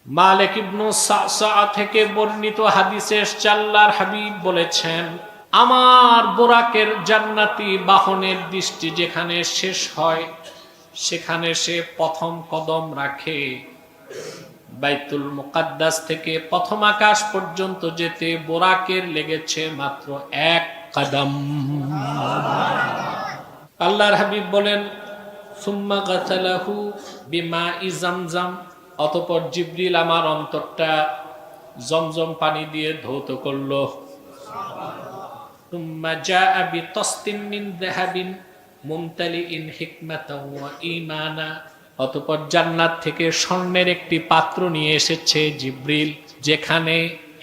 মালিক ইবনে সা'সা থেকে বর্ণিত হাদিসে আল্লাহর হাবিব বলেছেন, আমার বোরাকের জান্নাতি বাহনের দৃষ্টি যেখানে শেষ হয় সেখানে সে প্রথম কদম রাখে। বাইতুল মুকাদ্দাস থেকে প্রথম আকাশ পর্যন্ত যেতে বোরাকের লেগেছে মাত্র এক কদম। আল্লাহর হাবিব বলেন, সুম্মা গাসালাহু বিমাই জামজাম, অতঃপর জিবরিল আমার অন্তরটা জমজম পানি দিয়ে ধৌত করলো। সুম্মা জাআ বিতাসতিম মিন যাহাবিন মুমতালিইন হিকমাতাও ওয়া ঈমানা, অতঃপর জান্নাত থেকে স্বর্ণের একটি পাত্র নিয়ে এসেছে জিবরিল, যেখানে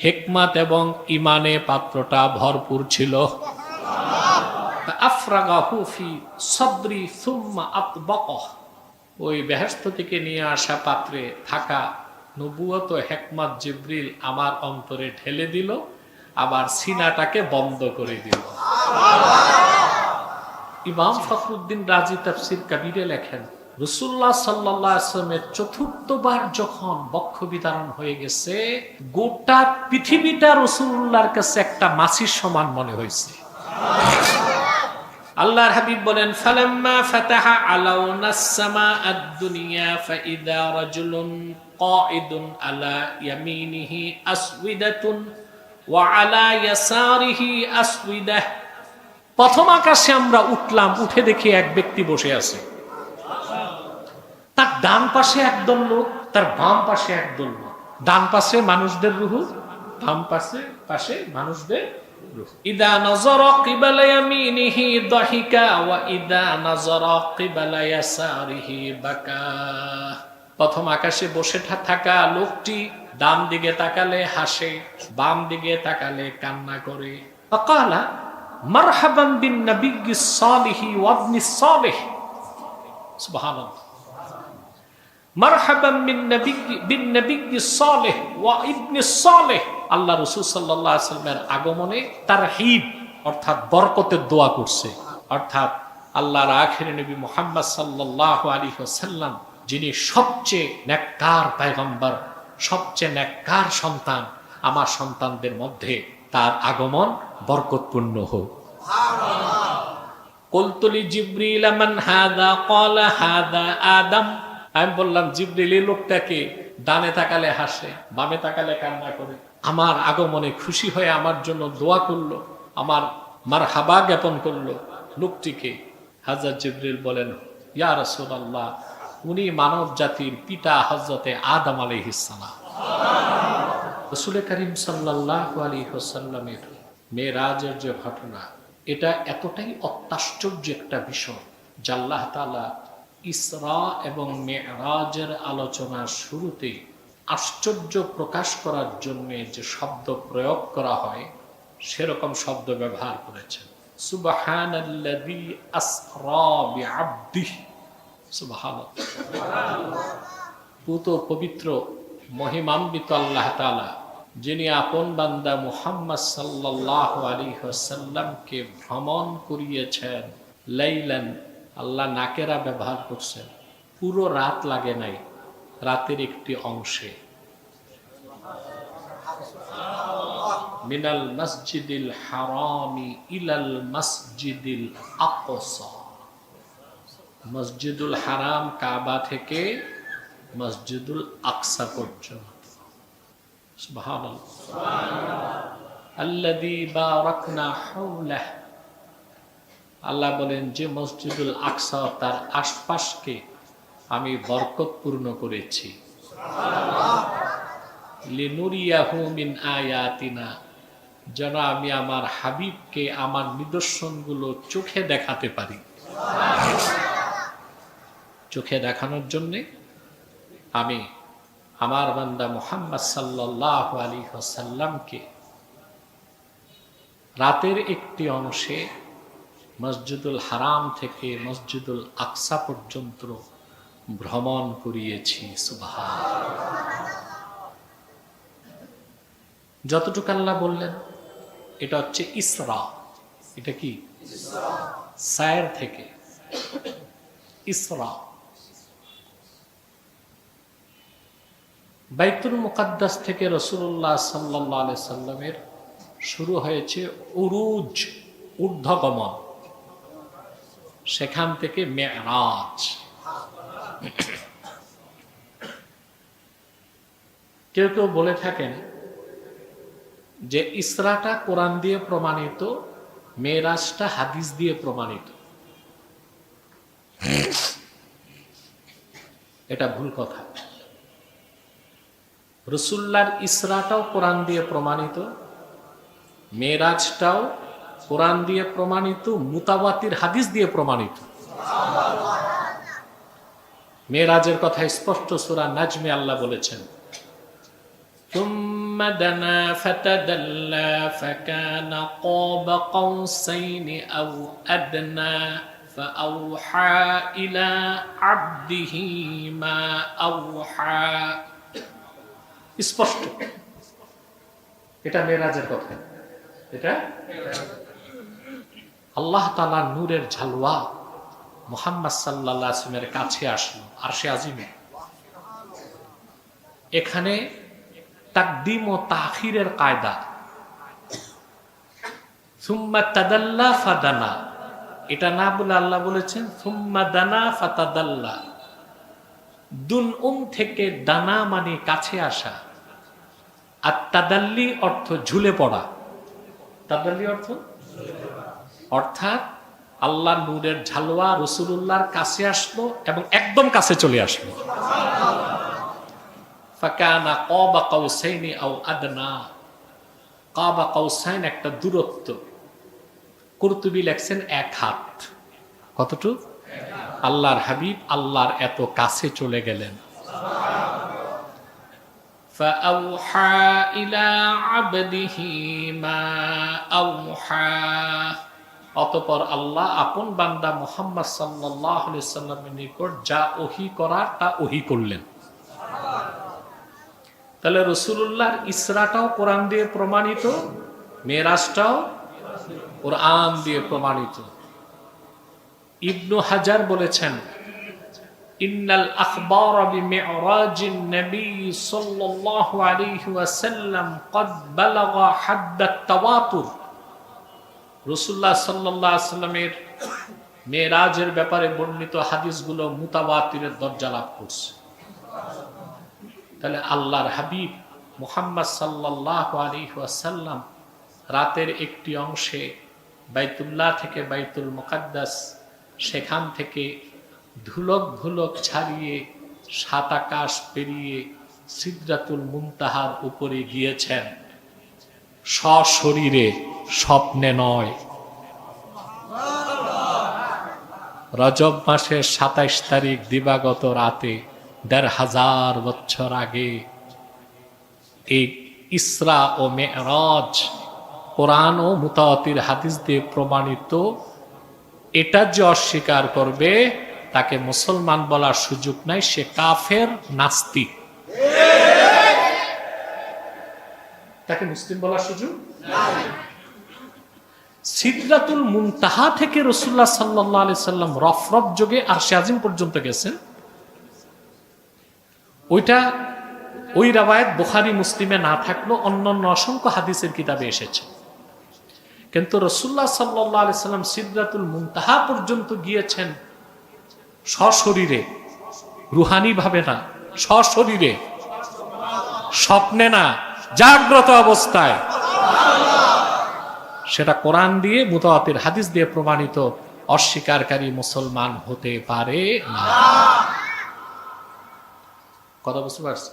হিকমত এবং ঈমানে পাত্রটা ভরপুর ছিল। আফরাগাহু ফি সাদরি সুম্মা আতবাকাহ, ওই বেহেশত থেকে নিয়ে আসা পাত্রে থাকা নবুয়ত ও হিকমত জিবরিল আমার অন্তরে ঢেলে দিল, আবার সিনাটাকে বন্ধ করে দিল। ইমাম ফখরুদ্দিন রাজি তাফসির কবিরে লেখেন, রাসূলুল্লাহ সাল্লাল্লাহু আলাইহি ওয়াসাল্লামের চতুর্থবার যখন বক্ষ বিদারণ হয়ে গেছে, গোটা পৃথিবীটা রাসূলুল্লাহর কাছে একটা মাছির সমান মনে হয়েছে। আল্লাহর হাবিব বলেন, ফালাম্মা ফাতাহা আলাউনাস সামাআদ দুনিয়া ফাইদা রাজুলুন কাঈদুন আলা ইয়ামিনিহি আসওয়াদাতুন ওয়া আলা ইয়াসারিহি আসওয়াদাহ, প্রথম আকাশে আমরা উঠলাম, উঠে দেখি এক ব্যক্তি বসে আছে। তার ডান পাশে একদল লোক, তার বাম পাশে একদল লোক। ডান পাশে মানুষদের রূহ, বাম পাশে মানুষদের রূহ। ইদা নাযারা কিবালা ইয়ামিনিহি দাহিকা ওয়া ইদা নাযারা কিবালা ইয়াসারিহি বাকা, প্রথম আকাশে বসে থাকা লোকটি ডান দিকে তাকালে হাসে, বাম দিকে তাকালে কান্না করে। ফাকালা মারহাবান বিন নাবিয়্যিস সালিহি ওয়া ইবনিস সালিহ, সুবহানাল্লাহ, মারহাবান বিন নাবিয়্যিস সালিহ ওয়া ইবনিস সালিহ। আল্লাহ রাসূল সাল্লাল্লাহু আলাইহি ওয়াসাল্লামের আগমনে তারহিব অর্থাৎ বরকতের দোয়া করছে, অর্থাৎ আল্লাহর আখিরি নবী মুহাম্মদ সাল্লাল্লাহু আলাইহি ওয়াসাল্লাম, যিনি সবচেয়ে নেককার পয়গম্বর, সবচেয়ে নেককার সন্তান, আমার সন্তানদের মধ্যে তার আগমন বরকতপূর্ণ হোক। কুলতুলি জিবরিল মান হাদা ক্বালা হাদা আদম, আমি বললাম জিবরিল এই লোকটাকে, ডানে তাকালে হাসে, বামে তাকালে কান্না করে, আমার আগমনে খুশি হয়ে আমার জন্য দোয়া করলো, আমার মারহাবা জ্ঞাপন করলো, লোকটিকে। হযরত জিবরিল বলেন, ইয়া রাসূলুল্লাহ, উনি মানব জাতির পিতা হযরতে আদম আলাইহিস সালাম। রাসূল করিম সাল্লাল্লাহু আলাইহি ওয়াসাল্লামের মেরাজের যে ঘটনা, এটা এতটাই অত্যাশ্চর্য একটা বিষয় যে আল্লাহ তাআলা ইসরা এবং মেরাজের আলোচনার শুরুতে আশ্চর্য প্রকাশ করার জন্য যে শব্দ প্রয়োগ করা হয়, সেরকম শব্দ ব্যবহার করেছেন। সুবহানাল্লাযী আসরা বিআবদিহি, সুবহানাল্লাহ, পুত পবিত্র মহিমান্বিত আল্লাহ তাআলা, যিনি আপন বান্দা মুহাম্মদ সাল্লাল্লাহু আলাইহি ওয়াসাল্লামকে ভ্রমণ করিয়েছেন। লাইলান, আল্লাহ নাকেরা ব্যবহার করছেন, পুরো রাত লাগে নাই, রাতের একটি অংশে। মিনাল মসজিদিল হারামি ইলাল মসজিদিল আকসা, মসজিদুল হারাম কাবা থেকে মসজিদুল আকসা পর্যন্ত। সুবহানাল্লাহ, আল্লাযী বারাকনা হাওলাহ, আল্লাহ বলেন যে মসজিদুল আকসা তার আশপাশকে আমি বরকতপূর্ণ করেছি। লিনুরিয়াহু মিন আয়াতিনা, যেন আমি আমার হাবিবকে আমার নিদর্শনগুলো চোখে দেখাতে পারি। চোখে দেখানোর জন্যে আমি আমার বান্দা মুহাম্মদ সাল্লাল্লাহু আলাইহি ওয়াসাল্লামকে রাতের একটি অংশে মসজিদুল হারাম থেকে মসজিদুল আকসা পর্যন্ত ভ্রমণ করিয়েছি। সুবহানাল্লাহ, যতটুকু আল্লাহ বললেন এটা হচ্ছে ইসরা। এটা কি? সায়ের থেকে ইসরা। বাইতুল মুকাদ্দাস থেকে রাসূলুল্লাহ সাল্লাল্লাহু আলাইহি সাল্লামের শুরু হয়েছে উরুজ, ঊর্ধ্বগমন, সেখান থেকে মেরাজ। কেউ কেউ বলে থাকেন যে ইসরাটা কোরআন দিয়ে প্রমাণিত, মেরাজটা হাদিস দিয়ে প্রমাণিত। এটা ভুল কথা। রাসূলুল্লাহর ইসরাটাও কোরআন দিয়ে প্রমাণিত, মেরাজটাও কোরআন দিয়ে প্রমাণিত, মুতাওয়াতির হাদিস দিয়ে প্রমাণিত। মেরাজের কথা স্পষ্ট সূরা নাজমে আল্লাহ বলেছেন, ثم دنا فتدلى فكان قاب قوسين أو أدنى فأوحى إلى عبده ما أوحى। স্পষ্ট, এটা মেরাজের কথা। এটা আল্লাহ তাআলার নূরের ঝালওয়া মুহাম্মদ সাল্লাল্লাহু আলাইহি ওয়াসাল্লামের কাছে আসলো আরশে আজিমে। এখানে তাকদিম ও তাখিরের কায়দা। সুম্মা তাদাল্লা ফাদানা, এটা না বলে আল্লাহ বলেছেন সুম্মা দানা ফাতাদাল্লা। দুন থেকে দানা মানে কাছে আসা, আর তাদাল্লি অর্থ ঝুলে পড়া। তাদাল্লি অর্থ, অর্থাৎ আল্লাহ নূরের ঝালওয়া রাসূলুল্লাহর কাছে আসলো এবং একদম কাছে চলে আসলো। ফাকানা কাবা কাউসাইনি আও আদনা। কাবা কাউসাইন একটা দূরত্ব, কুরতুবী লেখছেন এক হাত। কতটুক? আল্লাহর হাবিব আল্লাহর এত কাছে চলে গেলেন। ফাআউহা ইলা আবদিহি মা আউহা। অতঃপর আল্লাহ আপন বান্দা মুহাম্মদ সাল্লাল্লাহু আলাইহি সাল্লামের নিকট যা ওহী করার তা ওহী করলেন। তাহলে রাসূলুল্লাহর ইসরাটাও কোরআন দিয়ে প্রমাণিত, মেরাজটাও কোরআন দিয়ে প্রমাণিত। ইবনু হাজার বলেছেন, ইন্নাল আখবার বিমি'রাজিন নবী সাল্লাল্লাহু আলাইহি ওয়াসাল্লাম ক্বাদ বালাগা হাদ্দাত তাওয়াতুর। রাসূলুল্লাহ সাল্লাল্লাহু আলাইহি ওয়াসাল্লামের মেরাজের ব্যাপারে বর্ণিত হাদিসগুলো মুতাওয়াতিরের দরজা লাভ করছে। তাহলে আল্লাহর হাবিব মুহাম্মদ সাল্লাল্লাহু আলাইহি ওয়াসাল্লাম রাতের একটি অংশে বাইতুল্লাহ থেকে বাইতুল মুকাদ্দাস, সেখান থেকে ধুলক ধুলক ছাড়িয়ে সাত আকাশ পেরিয়ে সিদরাতুল মুনতাহার উপরে গিয়েছেন, সশরীরে, স্বপ্নে নয়। রজব মাসের ২৭ তারিখ দিবাগত রাতে ১৫০০ বছর আগে এই ইসরা ও মেরাজ কোরআন ও মুতাওয়াতির হাদিস দিয়ে প্রমাণিত। এটা যে অস্বীকার করবে তাকে মুসলমান বলার সুযোগ নাই, সে কাফের, নাস্তিক। তাকে মুসলিম বলার সুযোগ নাই। সিদরাতুল মুনতাহা থেকে রাসূলুল্লাহ সাল্লাল্লাহু আলাইহি সাল্লাম রফরফ যোগে আরশে আজিম পর্যন্ত গেছেন। ওইটা, ওই রাওয়ায়াত বুখারী মুসলিমে না থাকলেও অন্যান্য অসংখ্য হাদিসের কিতাবে এসেছে। কিন্তু রাসূলুল্লাহ সাল্লাল্লাহু আলাইহি সাল্লাম সিদরাতুল মুনতাহা পর্যন্ত গিয়েছেন সশরীরে, রুহানি ভাবে না, সশরীরে, স্বপ্নে না, জাগ্রত অবস্থায়। সেটা কোরআন দিয়ে মুতাওয়াতির হাদিস দিয়ে প্রমাণিত। অস্বীকারী মুসলমান হতে পারে না। কথা বুঝতে পারছি?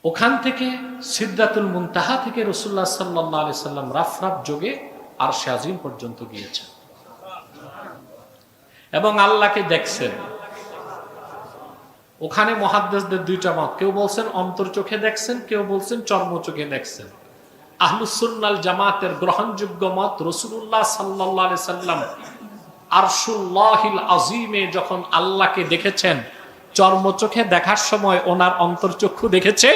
ওখান থেকে সিদরাতুল মুনতাহা থেকে রাসূলুল্লাহ সাল্লাল্লাহু আলাইহি সাল্লাম রাফরাফ যোগে আরশে আজিম পর্যন্ত গিয়েছেন এবং আল্লাহকে দেখছেন। ওখানে মুহাদ্দিসদের দুইটা মত, কেউ বলছেন অন্তর চোখে দেখছেন, কেউ বলছেন চর্ম চোখে দেখছেন। আহলুস সুন্নাল জামাতের গ্রহণযোগ্য মত, রাসূলুল্লাহ সাল্লাল্লাহু আলাইহি সাল্লাম আরশুল্লাহিল আজিমে যখন আল্লাহকে দেখেছেন, চর্ম চোখে দেখার সময় ওনার অন্তর্চক্ষু দেখেছে,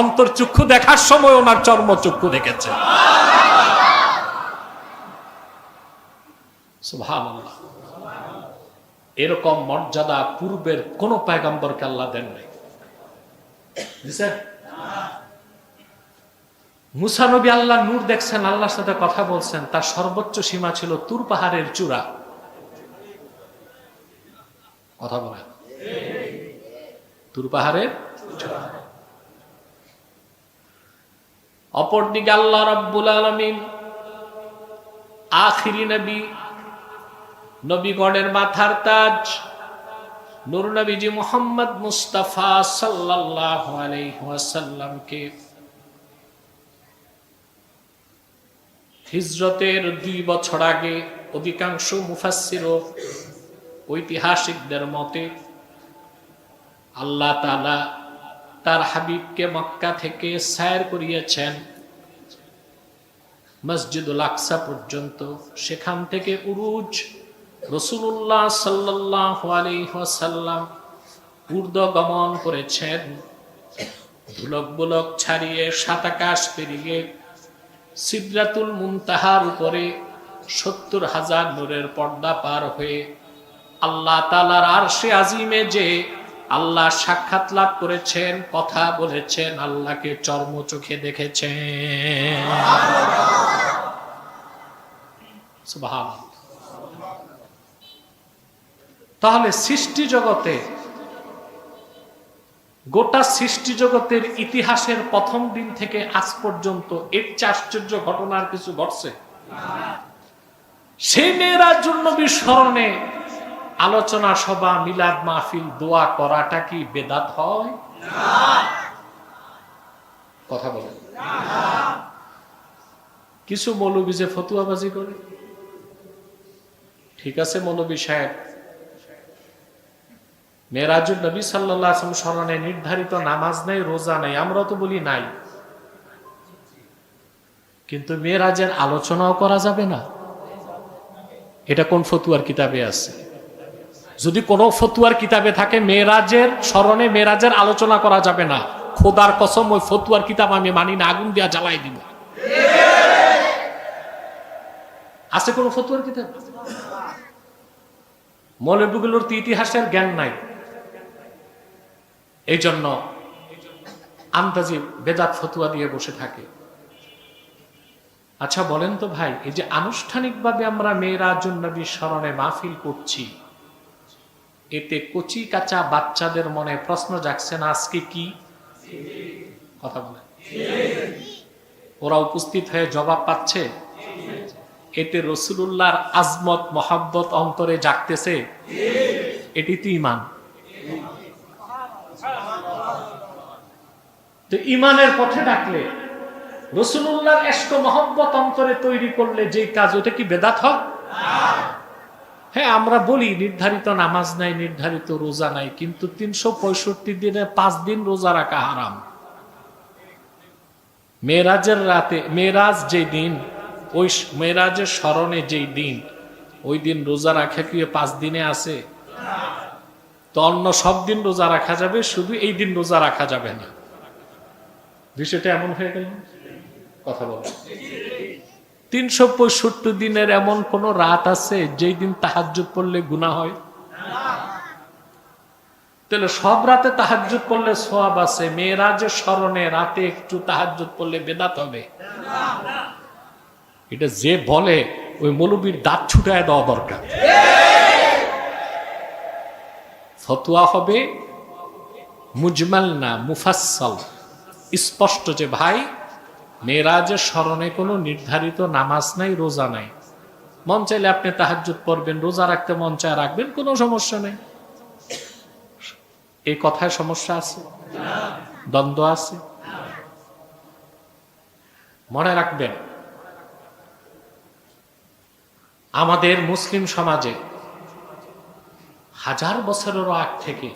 অন্তর্চক্ষু দেখার সময় ওনার চর্মচক্ষু দেখেছে। সুবহানাল্লাহ। এরকম মর্যাদা পূর্বের কোন পয়গম্বরকে আল্লাহ দেন নাই। বুঝছেন? মুসা নবী আল্লাহ নূর দেখছেন, আল্লাহর সাথে কথা বলছেন, তার সর্বোচ্চ সীমা ছিল তুর পাহাড়ের চূড়া। কথা বলেন, তুর পাহাড়ের চূড়া। অপরদিকে আল্লাহ রাব্বুল আলামিন আখিরি নবী, নবীগণের মাথার তাজ নূর নবীজি মুহাম্মদ মুস্তাফা সাল্লাল্লাহু আলাইহি ওয়াসাল্লামকে হিজরতের 2 বছর আগে, অধিকাংশ মুফাসসির ও ঐতিহাসিকদের মতে, আল্লাহ তাআলা তার হাবিবকে মক্কা থেকে সায়র করিয়েছেন মসজিদুল আকসা পর্যন্ত। সেখান থেকে উরুজ রাসূলুল্লাহ সাল্লাল্লাহু আলাইহি ওয়াসাল্লাম ঊর্ধ্বগমন করেছেন। ধুলক বুলক ছাড়িয়ে 7 আকাশ পেরিয়ে সিদরাতুল মুনতাহার উপরে 70,000 নূরের পর্দা পার হয়ে আল্লাহ তাআলার আরশে আজিমে যে আল্লাহ সাক্ষাৎ লাভ করেছেন, কথা বলেছেন, আল্লাহকে চর্ম চোখে দেখেছেন। সুবহানাল্লাহ। তাহলে সৃষ্টি জগতে, গোটা সৃষ্টি জগতের ইতিহাসের প্রথম দিন থেকে আজ পর্যন্ত এর চেয়ে আশ্চর্য ঘটনার কিছু ঘটছে? সেই মেরাজুন নবীর স্মরণে আলোচনা সভা, মিলাদ মাহফিল, দোয়া করাটা কি বেদাত হয়? কথা বলেন। কিছু মৌলবী যে ফতুয়াবাজি করে, ঠিক আছে মৌলবী সাহেব, মেরাজুন নবী সাল্লাল্লাহু আলাইহি ওয়াসাল্লাম স্মরণে নির্ধারিত নামাজ নাই, রোজা নাই, আমরা তো বলি নাই, কিন্তু মেরাজের আলোচনাও করা যাবে না। এটা কোন ফতুয়ার কিতাবে আছে? যদি কোনো ফতুয়ার কিতাবে থাকে মেরাজের স্মরণে মেরাজের আলোচনা করা যাবে না, খোদার কসম ওই ফতুয়ার কিতাব আমি মানি না, আগুন দিয়া জ্বালাই দিব। আছে কোন ফতুয়ার কিতাব? মৌলবীগুলোর তো ইতিহাসের জ্ঞান নাই, এই জন্য আন্দাজি বেদাত ফতুয়া দিয়ে বসে থাকে। আচ্ছা বলেন তো ভাই, এই যে আনুষ্ঠানিকভাবে আমরা মেরাজুন নবীর স্মরণে মাহফিল করছি, এতে কচি কাঁচা বাচ্চাদের মনে প্রশ্ন জাগছে না আজকে কি? কথা বলে, ওরা উপস্থিত হয়ে জবাব পাচ্ছে। এতে রাসূলুল্লাহর আজমত মহব্বত অন্তরে জাগতেছে, এটি তো ঈমান। তো ঈমানের পথে ডাকলে, রাসূলুল্লাহর ইশক মহব্বত অন্তরে তৈরি করলে যে কাজ, ওটা কি বেদাত হয়? হ্যাঁ, আমরা বলি নির্ধারিত নামাজ নাই, নির্ধারিত রোজা নাই, কিন্তু 365 দিনে 5 দিন রোজা রাখা হারাম। মেরাজের রাতে, মেরাজ যে দিন, ওই মেরাজের স্মরণে যেই দিন, ওই দিন রোজা রাখা কি 5 দিনে আছে? তো অন্য সব দিন রোজা রাখা যাবে, শুধু এই দিন রোজা রাখা যাবে না। বিষয়টা এমন হয়ে গেল। কথা বল, 365 দিনের এমন কোন রাত আছে যেই দিন তাহাজ্জুদ পড়লে গুনাহ হয়? তাহলে সব রাতে তাহাজ্জুদ পড়লে সওয়াব আছে, মেরাজের স্মরণে রাতে একটু তাহাজ্জুদ পড়লে বেদাত হবে? এটা যে বলে ওই মৌলবীর দাঁত ছুটায় দেওয়া দরকার। ফতোয়া হবে মুজমাল না মুফাসসাল, স্পষ্ট যে ভাই মেরাজের স্মরণে কোনো নির্ধারিত নামাজ নাই, রোজা নাই, মন চাইলে আপনি তাহাজ্জুদ পড়বেন, রোজা রাখতে মন চায় রাখবেন, কোনো সমস্যা নেই। এই কথায় সমস্যা আছে? দ্বন্দ্ব আছে? মনে রাখবেন, আমাদের মুসলিম সমাজে 1000 বছরেরও আগ থেকে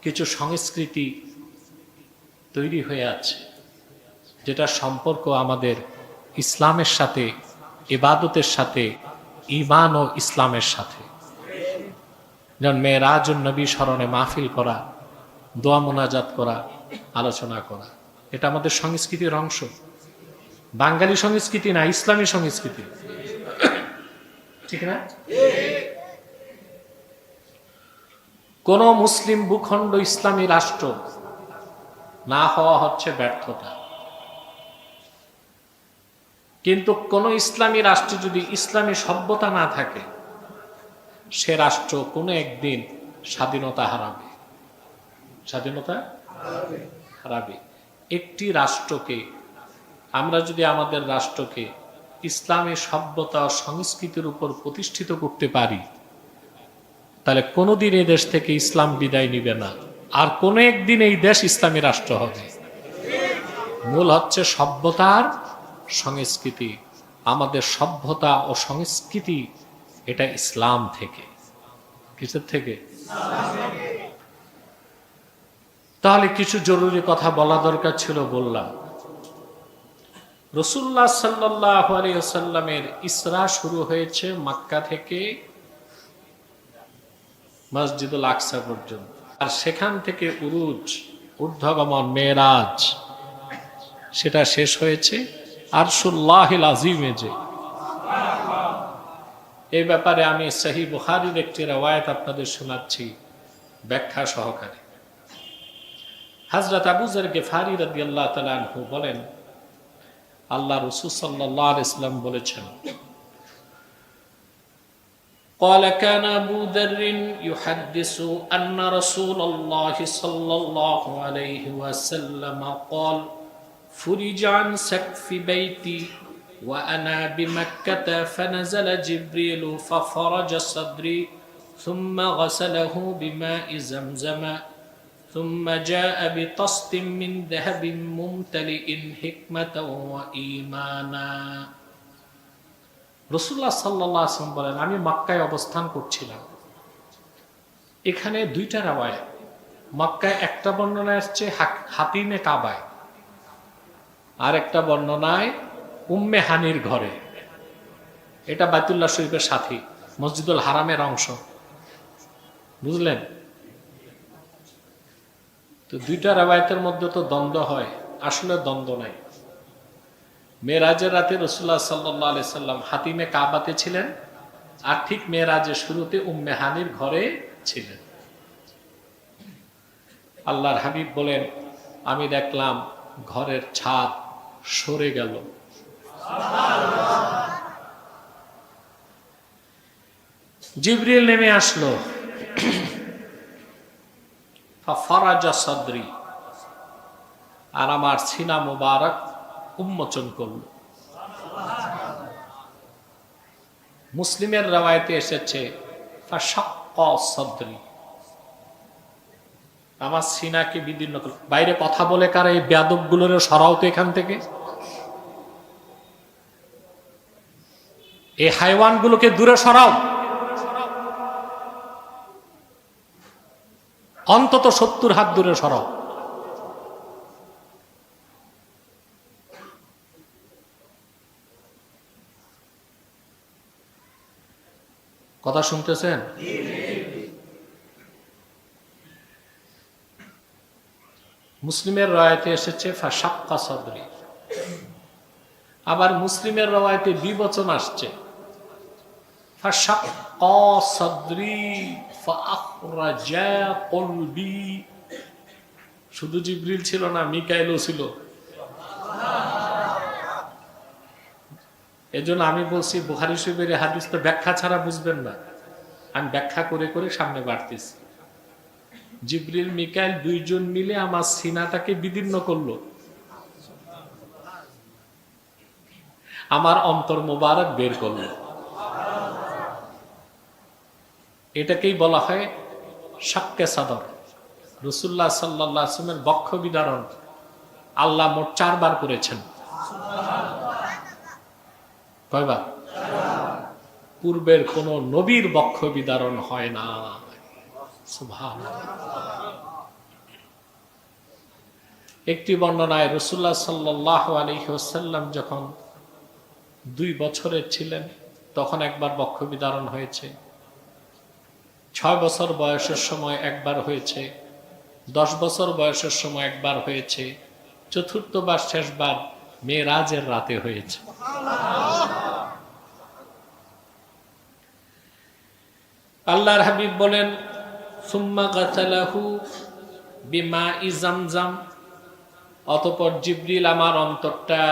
কিছু সংস্কৃতি তৈরি হয়ে আছে, যেটা সম্পর্ক আমাদের ইসলামের সাথে, ইবাদতের সাথে, ঈমান ও ইসলামের সাথে। যেমন মেরাজুন নবী স্মরণে মাহফিল করা, দোয়া মোনাজাত করা, আলোচনা করা, এটা আমাদের সংস্কৃতির অংশ। বাঙালি সংস্কৃতি না, ইসলামী সংস্কৃতি, ঠিক না? কোন মুসলিম ভূখণ্ড ইসলামী রাষ্ট্র না হওয়া হচ্ছে ব্যর্থতা। কিন্তু কোন ইসলামী রাষ্ট্রে যদি ইসলামী সভ্যতা না থাকে, সে রাষ্ট্র কোনো একদিন স্বাধীনতা হারাবে। স্বাধীনতা হারাবে। একটি রাষ্ট্রকে আমরা যদি আমাদের রাষ্ট্রকে ইসলামী সভ্যতা ও সংস্কৃতির উপর প্রতিষ্ঠিত করতে পারি, তাহলে কোনোদিন এই দেশ থেকে ইসলাম বিদায় নিবে না, আর কোন একদিন এই দেশ ইসলামী রাষ্ট্র হবে। মূল হচ্ছে সভ্যতার সংস্কৃতি। আমাদের সভ্যতা ও সংস্কৃতি এটা ইসলাম থেকে। কিসের থেকে? তাহলে কিছু জরুরি কথা বলা দরকার ছিল, বললাম। রাসূলুল্লাহ সাল্লাল্লাহু আলাইহি ওয়াসাল্লামের ইসরা শুরু হয়েছে মক্কা থেকে মসজিদুল আকসা পর্যন্ত, আর সেখান থেকে উরুজ, ঊর্ধ্বগমন, মেরাজ, সেটা শেষ হয়েছে আরশুল্লাহিল আযীমে। যে এই ব্যাপারে আমি সহিহ বুখারীর একটি রওয়ায়াত আপনাদের শোনাচ্ছি ব্যাখ্যা সহকারে। হযরত আবু যর গিফারী রাদিয়াল্লাহু তাআলা আনহু বলেন, আল্লাহ রাসূল সাল্লাল্লাহু আলাইহি ওয়াসাল্লাম বলেছেন, قال كان أبو ذر يحدث أن رسول الله صلى الله عليه وسلم قال فرج عن سقف بيتي وأنا بمكة فنزل جبريل ففرج صدري ثم غسله بماء زمزم ثم جاء بطست من ذهب ممتلئ حكمة وإيمانا। রাসূলুল্লাহ সাল্লাল্লাহু আলাইহি ওয়াসাল্লাম বলেন, আমি মক্কায় অবস্থান করছিলাম। এখানে দুইটা রাওয়ায়াত। মক্কায় একটা বর্ণনায় আসছে হাতিমে কাবায়, আর একটা বর্ণনায় উম্মে হানির ঘরে। এটা বাইতুল্লাহ শরীফের সাথী, মসজিদুল হারামের অংশ। বুঝলেন? তো দুইটা রাওয়ায়াতের মধ্যে তো দ্বন্দ্ব হয়, আসলে দ্বন্দ্ব নাই। মেরাজের রাতে রাসূলুল্লাহ সাল্লাল্লাহু আলাইহি সাল্লাম হাতিমে কাবাতে ছিলেন, আর ঠিক মেরাজের শুরুতে উম্মে হানির ঘরে ছিলেন। আল্লাহর হাবিব বলেন, আমি দেখলাম ঘরের ছাদ সরে গেল। জিবরিল নেমে আসলো, ফারাজা সাদরি, আর আমার সিনা মুবারক উন্মোচন করল। মুসলিমের রাওয়ায়াতে এসেছে ফাশাক্কা সাদরি, আমার সিনাকে বিদীর্ণ করল। বাইরে কথা বলে কারা? এই বেয়াদবগুলোরে সরাও তো এখান থেকে। এই হাইওয়ানগুলোকে দূরে সরাও, অন্তত 70 হাত দূরে সরাও। কথা শুনতেছেন? মুসলিমের রাওয়ায়াতে এসেছে ফাশাক্কা সাদরি। আবার মুসলিমের রাওয়ায়াতে দ্বিবচন আসছে ফাশাক্কা সাদরি ফাআখরাজা কলবি। শুধু জিবরিল ছিল না, মিকাইলও ছিল। এজন্য আমি বলছি, বুখারী শরীফের হাদিস তো ব্যাখ্যা ছাড়া বুঝবেন না। আমি ব্যাখ্যা করে করে সামনে বাড়তেছি। জিবরিল মিকাইল দুইজন মিলে আমার সিনাটাকে বিদীর্ণ করলো, আমার অন্তর মোবারক বের করলো। এটাকেই বলা হয় শাক্কে সাদর। রাসূলুল্লাহ সাল্লাল্লাহু আলাইহি ওয়াসাল্লামের বক্ষ বিদারণ আল্লাহ মোট 4 বার করেছেন। কয়বার? পূর্বের কোন নবীর বক্ষ বিদারণ হয় না। সুবহানাল্লাহ। একটি বর্ণনায় রাসূলুল্লাহ সাল্লাল্লাহু আলাইহি ওয়াসাল্লাম যখন 2 বছরের ছিলেন, তখন একবার বক্ষ বিদারণ হয়েছে। 6 বছর বয়সের সময় একবার হয়েছে, 10 বছর বয়সের সময় একবার হয়েছে, চতুর্থবার শেষবার মেরাজের রাতে হয়েছে। আল্লাহর হাবিব বলেন, সুম্মা গাসালাহু বিমাই জামজাম, অতঃপর জিবরিল আমার অন্তরটা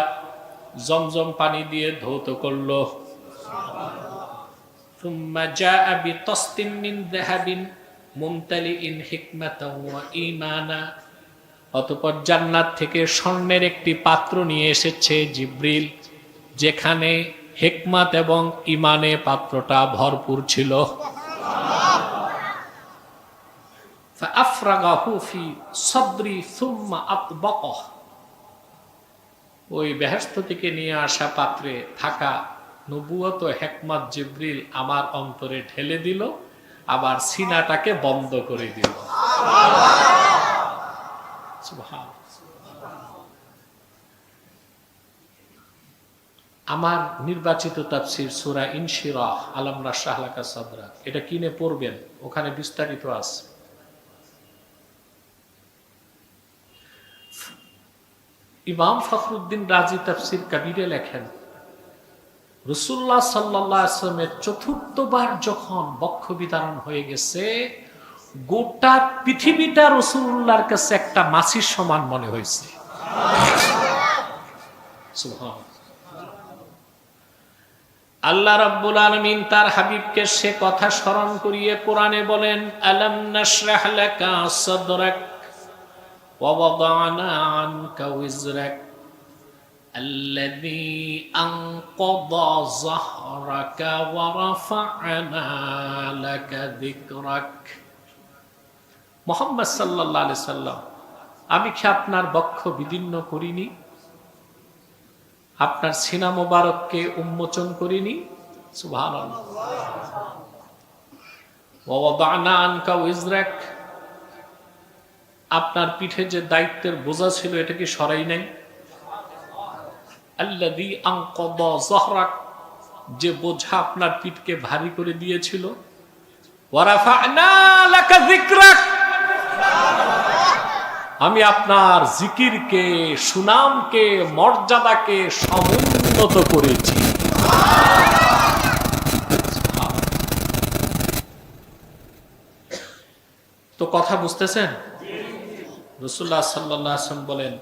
জমজম পানি দিয়ে ধৌত করলো। সুম্মা জাআ বিতাসতিন মিন যাহাবিন মুমতালিইন হিকমাতাও ওয়া ঈমানা, অতঃপর জান্নাত থেকে স্বর্ণের একটি পাত্র নিয়ে এসেছে জিবরিল, যেখানে হিকমত এবং ঈমানে পাত্রটা ভরপুর ছিল। ফাআফরাগাহু ফি সাদরি সুম্মা আতবাকাহ, ওই বেহেশত থেকে নিয়ে আসা পাত্রে থাকা নবুয়ত হিকমত জিবরিল আমার অন্তরে ঢেলে দিল, আবার সিনাটাকে বন্ধ করে দিল। আমার নির্বাচিত তাফসীর সূরা ইনশিরাহ আলাম নাশরাহ লাকা সাদরাক, এটা কিনে পড়বেন, ওখানে বিস্তারিত আছে। ইমাম ফখরুদ্দিন রাজি তাফসীর কবিরে লেখেন, রাসূলুল্লাহ সাল্লাল্লাহু আলাইহি ওয়াসাল্লামের চতুর্থবার যখন বক্ষ বিদারণ হয়ে গেছে, গোটা পৃথিবীটা রাসূলুল্লাহর কাছে একটা মাছির সমান মনে হয়েছে। সুবহানাল্লাহ। আল্লাহ রাব্বুল আলামিন তার হাবিবকে সে কথা স্মরণ করিয়ে কোরআনে বলেন, আলাম নাশরাহ লাকা সাদরাক ওয়া ওয়াদানা আনকা ওয়িজরাক আল্লাযী আনকাযা যাহরাকা ওয়া রাফা'না লাকা যিকরাক। মুহাম্মদ সাল্লাল্লাহু আলাইহি সাল্লাম, আমি কি আপনার বক্ষ বিদীর্ণ করিনি, আপনার সিনা মোবারককে উন্মোচন করিনি? সুবহানাল্লাহ। ওয়া ওয়াদানা আনকা ওয়িজরাক, আপনার পিঠে যে দায়িত্বের বোঝা ছিল এটা কি সরাই নাই? আল্লাযী আনকাযা যাহরাক, যে বোঝা আপনার পিঠকে ভারী করে দিয়েছিল। ওয়া রাফা'না লাকা যিকরাক, আমি আপনার জিকিরকে, সুনামকে, মর্যাদাকে সমুন্নত করেছি। তো কথা বুঝতেছেন? রাসূলুল্লাহ সাল্লাল্লাহু আলাইহি ওয়াসাল্লাম বলেন,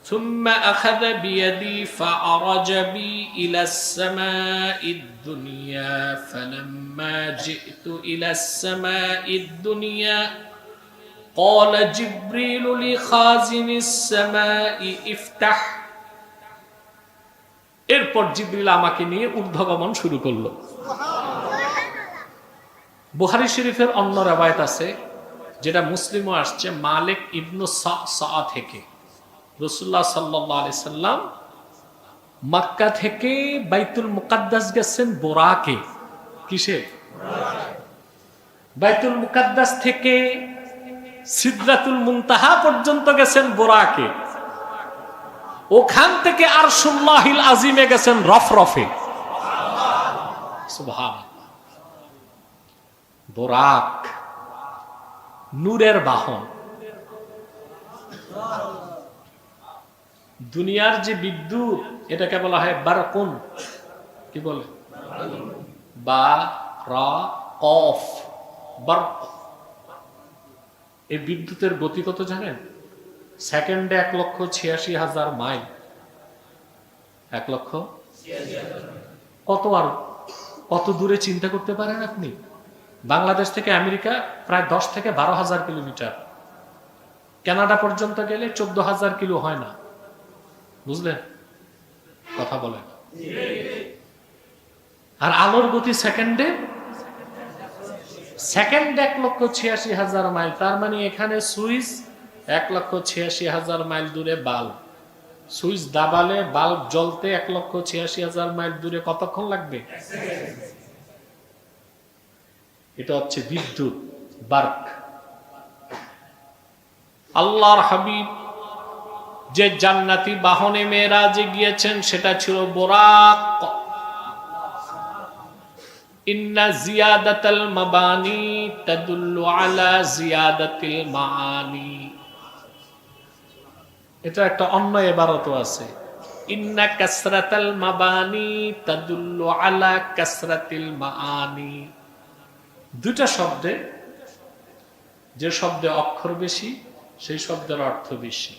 সুম্মা আখাযা বিয়াদি ফাআরাজ বি ইলাস সামাঈদ দুনিয়া ফালাম্মা জিতু ইলাস সামাঈদ দুনিয়া قال جبريل لخازن السماء افتح, এরপর জিবরিল আমাকে নিয়ে ঊর্ধ্বগমন শুরু করলো। বুখারী শরীফের অন্য রওয়ায়াত আছে, যেটা মুসলিমও আসছে, মালিক ইবনু সাআ থেকে রাসূলুল্লাহ সাল্লাল্লাহু আলাইহি সাল্লাম মক্কা থেকে বাইতুল মুকাদ্দাস গেছেন বোরাকে। কিসে? বাইতুল মুকাদ্দাস থেকে সিদরাতুল মুনতাহা পর্যন্ত গেছেন বোরাকে, ওখান থেকে আরশুল্লাহিল আজিমে গেছেন রফরফে। সুবহানাল্লাহ। বোরাক নূরের বাহন। দুনিয়ার যে বিদ্যুৎ, এটাকে বলা হয় বারকুন। কি বলে? বা রা কফ, বারক। এই বিদ্যুতের গতি কত জানেন? সেকেন্ডে 1,86,000 মাইল। 1,86,000। কত আর কত দূরে চিন্তা করতে পারেন আপনি? বাংলাদেশ থেকে আমেরিকা প্রায় 10 থেকে 12,000 কিলোমিটার। কানাডা পর্যন্ত গেলে 14,000 কিলো হয় না। বুঝলেন? কথা বলেন। আর আলোর গতি সেকেন্ডে 1,86,000 মাইল। তার মানে এখানে সুইচ 1,86,000 মাইল দূরে বাল্ব, সুইচ দাবালে বাল্ব জ্বলতে 1,86,000 মাইল দূরে কতক্ষণ লাগবে? এটা হচ্ছে বিদ্যুৎ, বার্ক। আল্লাহর হাবিব যে জান্নাতি বাহনে মেরাজে গিয়েছেন সেটা ছিল বোরাক। ইন্না জিয়াদাতাল মাবানি তাদুল্লু আলা জিয়াদাতিল মাআনি। এটা একটা অন্য ইবারতও আছে, ইন্না কাসরাতাল মাবানি তাদুল্লু আলা কাসরাতিল মাআনি। দুটা শব্দে যে শব্দে অক্ষর বেশি সেই শব্দের অর্থ বেশি।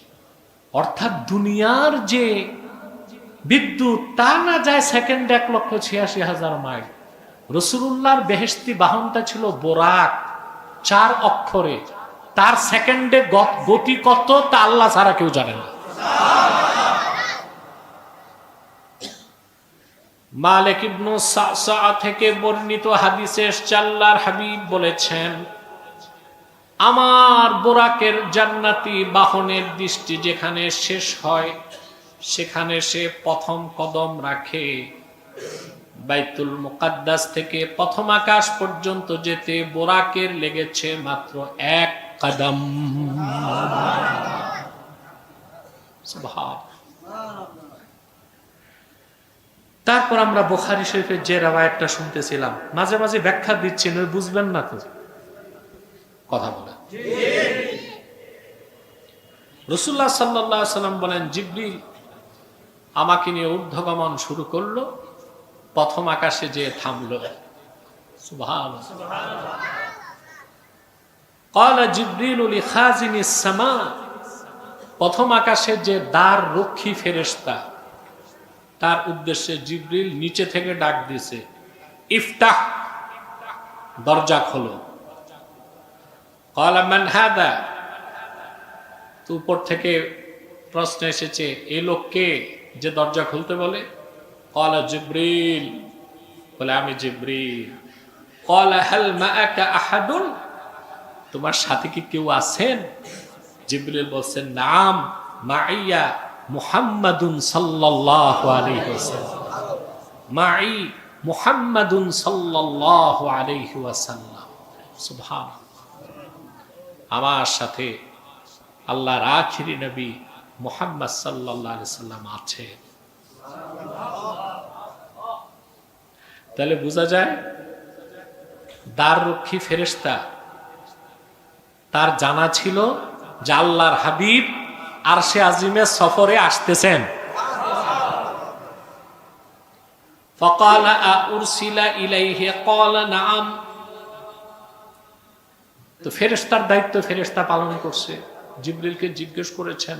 অর্থাৎ দুনিয়ার যে বিদ্যুৎ তা না যায় সেকেন্ডে 1,86,000 মাইল। রাসূলুল্লাহর বেহেশতি বাহনটা ছিল বোরাক, 4 অক্ষরে, তার সেকেন্ডে গতি কত তা আল্লাহ ছাড়া কেউ জানে না। মালিক ইবনে সা'সা থেকে বর্ণিত হাদিসে এসেছে আল্লাহর হাবিব বলেছেন, আমার বোরাকের জান্নাতি বাহনের দৃষ্টি যেখানে শেষ হয় সেখানে সে প্রথম কদম রাখে। বাইতুল মুকাদ্দাস থেকে প্রথম আকাশ পর্যন্ত যেতে বোরাকের লেগেছে মাত্র 1 কদম। তারপর আমরা বুখারী শরীফের যে রাওয়ায়াতটা শুনতেছিলাম, মাঝে মাঝে ব্যাখ্যা দিচ্ছেন, ওই বুঝবেন না তো কথা বলে। রাসূলুল্লাহ সাল্লাল্লাহু আলাইহি ওয়াসাল্লাম বলেন, জিবরিল আমাকে নিয়ে ঊর্ধ্বগমন শুরু করলো, প্রথম আকাশে যে থামলো। সুবহানাল্লাহ। ক্বালা জিবরিল লিখাজিনিস সামা, প্রথম আকাশে যে দ্বার রক্ষী ফেরেশতা তার উদ্দেশ্যে জিবরিল নিচে থেকে ডাক দিয়েছে, ইফতাহ, দরজা খোলো। ক্বালা মান হাদা, তো উপর থেকে প্রশ্ন এসেছে, এই লোককে যে দরজা খুলতে বলে? ক্বালা জিবরিল, বলে আমি জিবরিল। ক্বালা হাল মাআকা আহাদুন, তোমার সাথে কি কেউ আছেন? জিবরিল বলছেন, নাম মাইয়া মুহাম্মাদুন সাল্লাল্লাহু আলাইহি ওয়াসাল্লাম, মাই মুহাম্মাদুন সাল্লাল্লাহু আলাইহি ওয়াসাল্লাম। সুবহানাল্লাহ, আমার সাথে আল্লাহর আখিরি নবী মুহাম্মদ সাল্লাল্লাহু আলাইহি ওয়াসাল্লাম আছে। তাহলে বোঝা যায় দ্বাররক্ষী ফেরেশতা তার জানা ছিল যে আল্লাহর হাবিব আরশে আজিমের সফরে আসতেছেন। ফাকালা আরসিলা ইলাইহি ক্বালা নাআম, তো ফেরেশতার দায়িত্ব ফেরেশতা পালন করছে। জিবরিলকে জিজ্ঞেস করেছেন,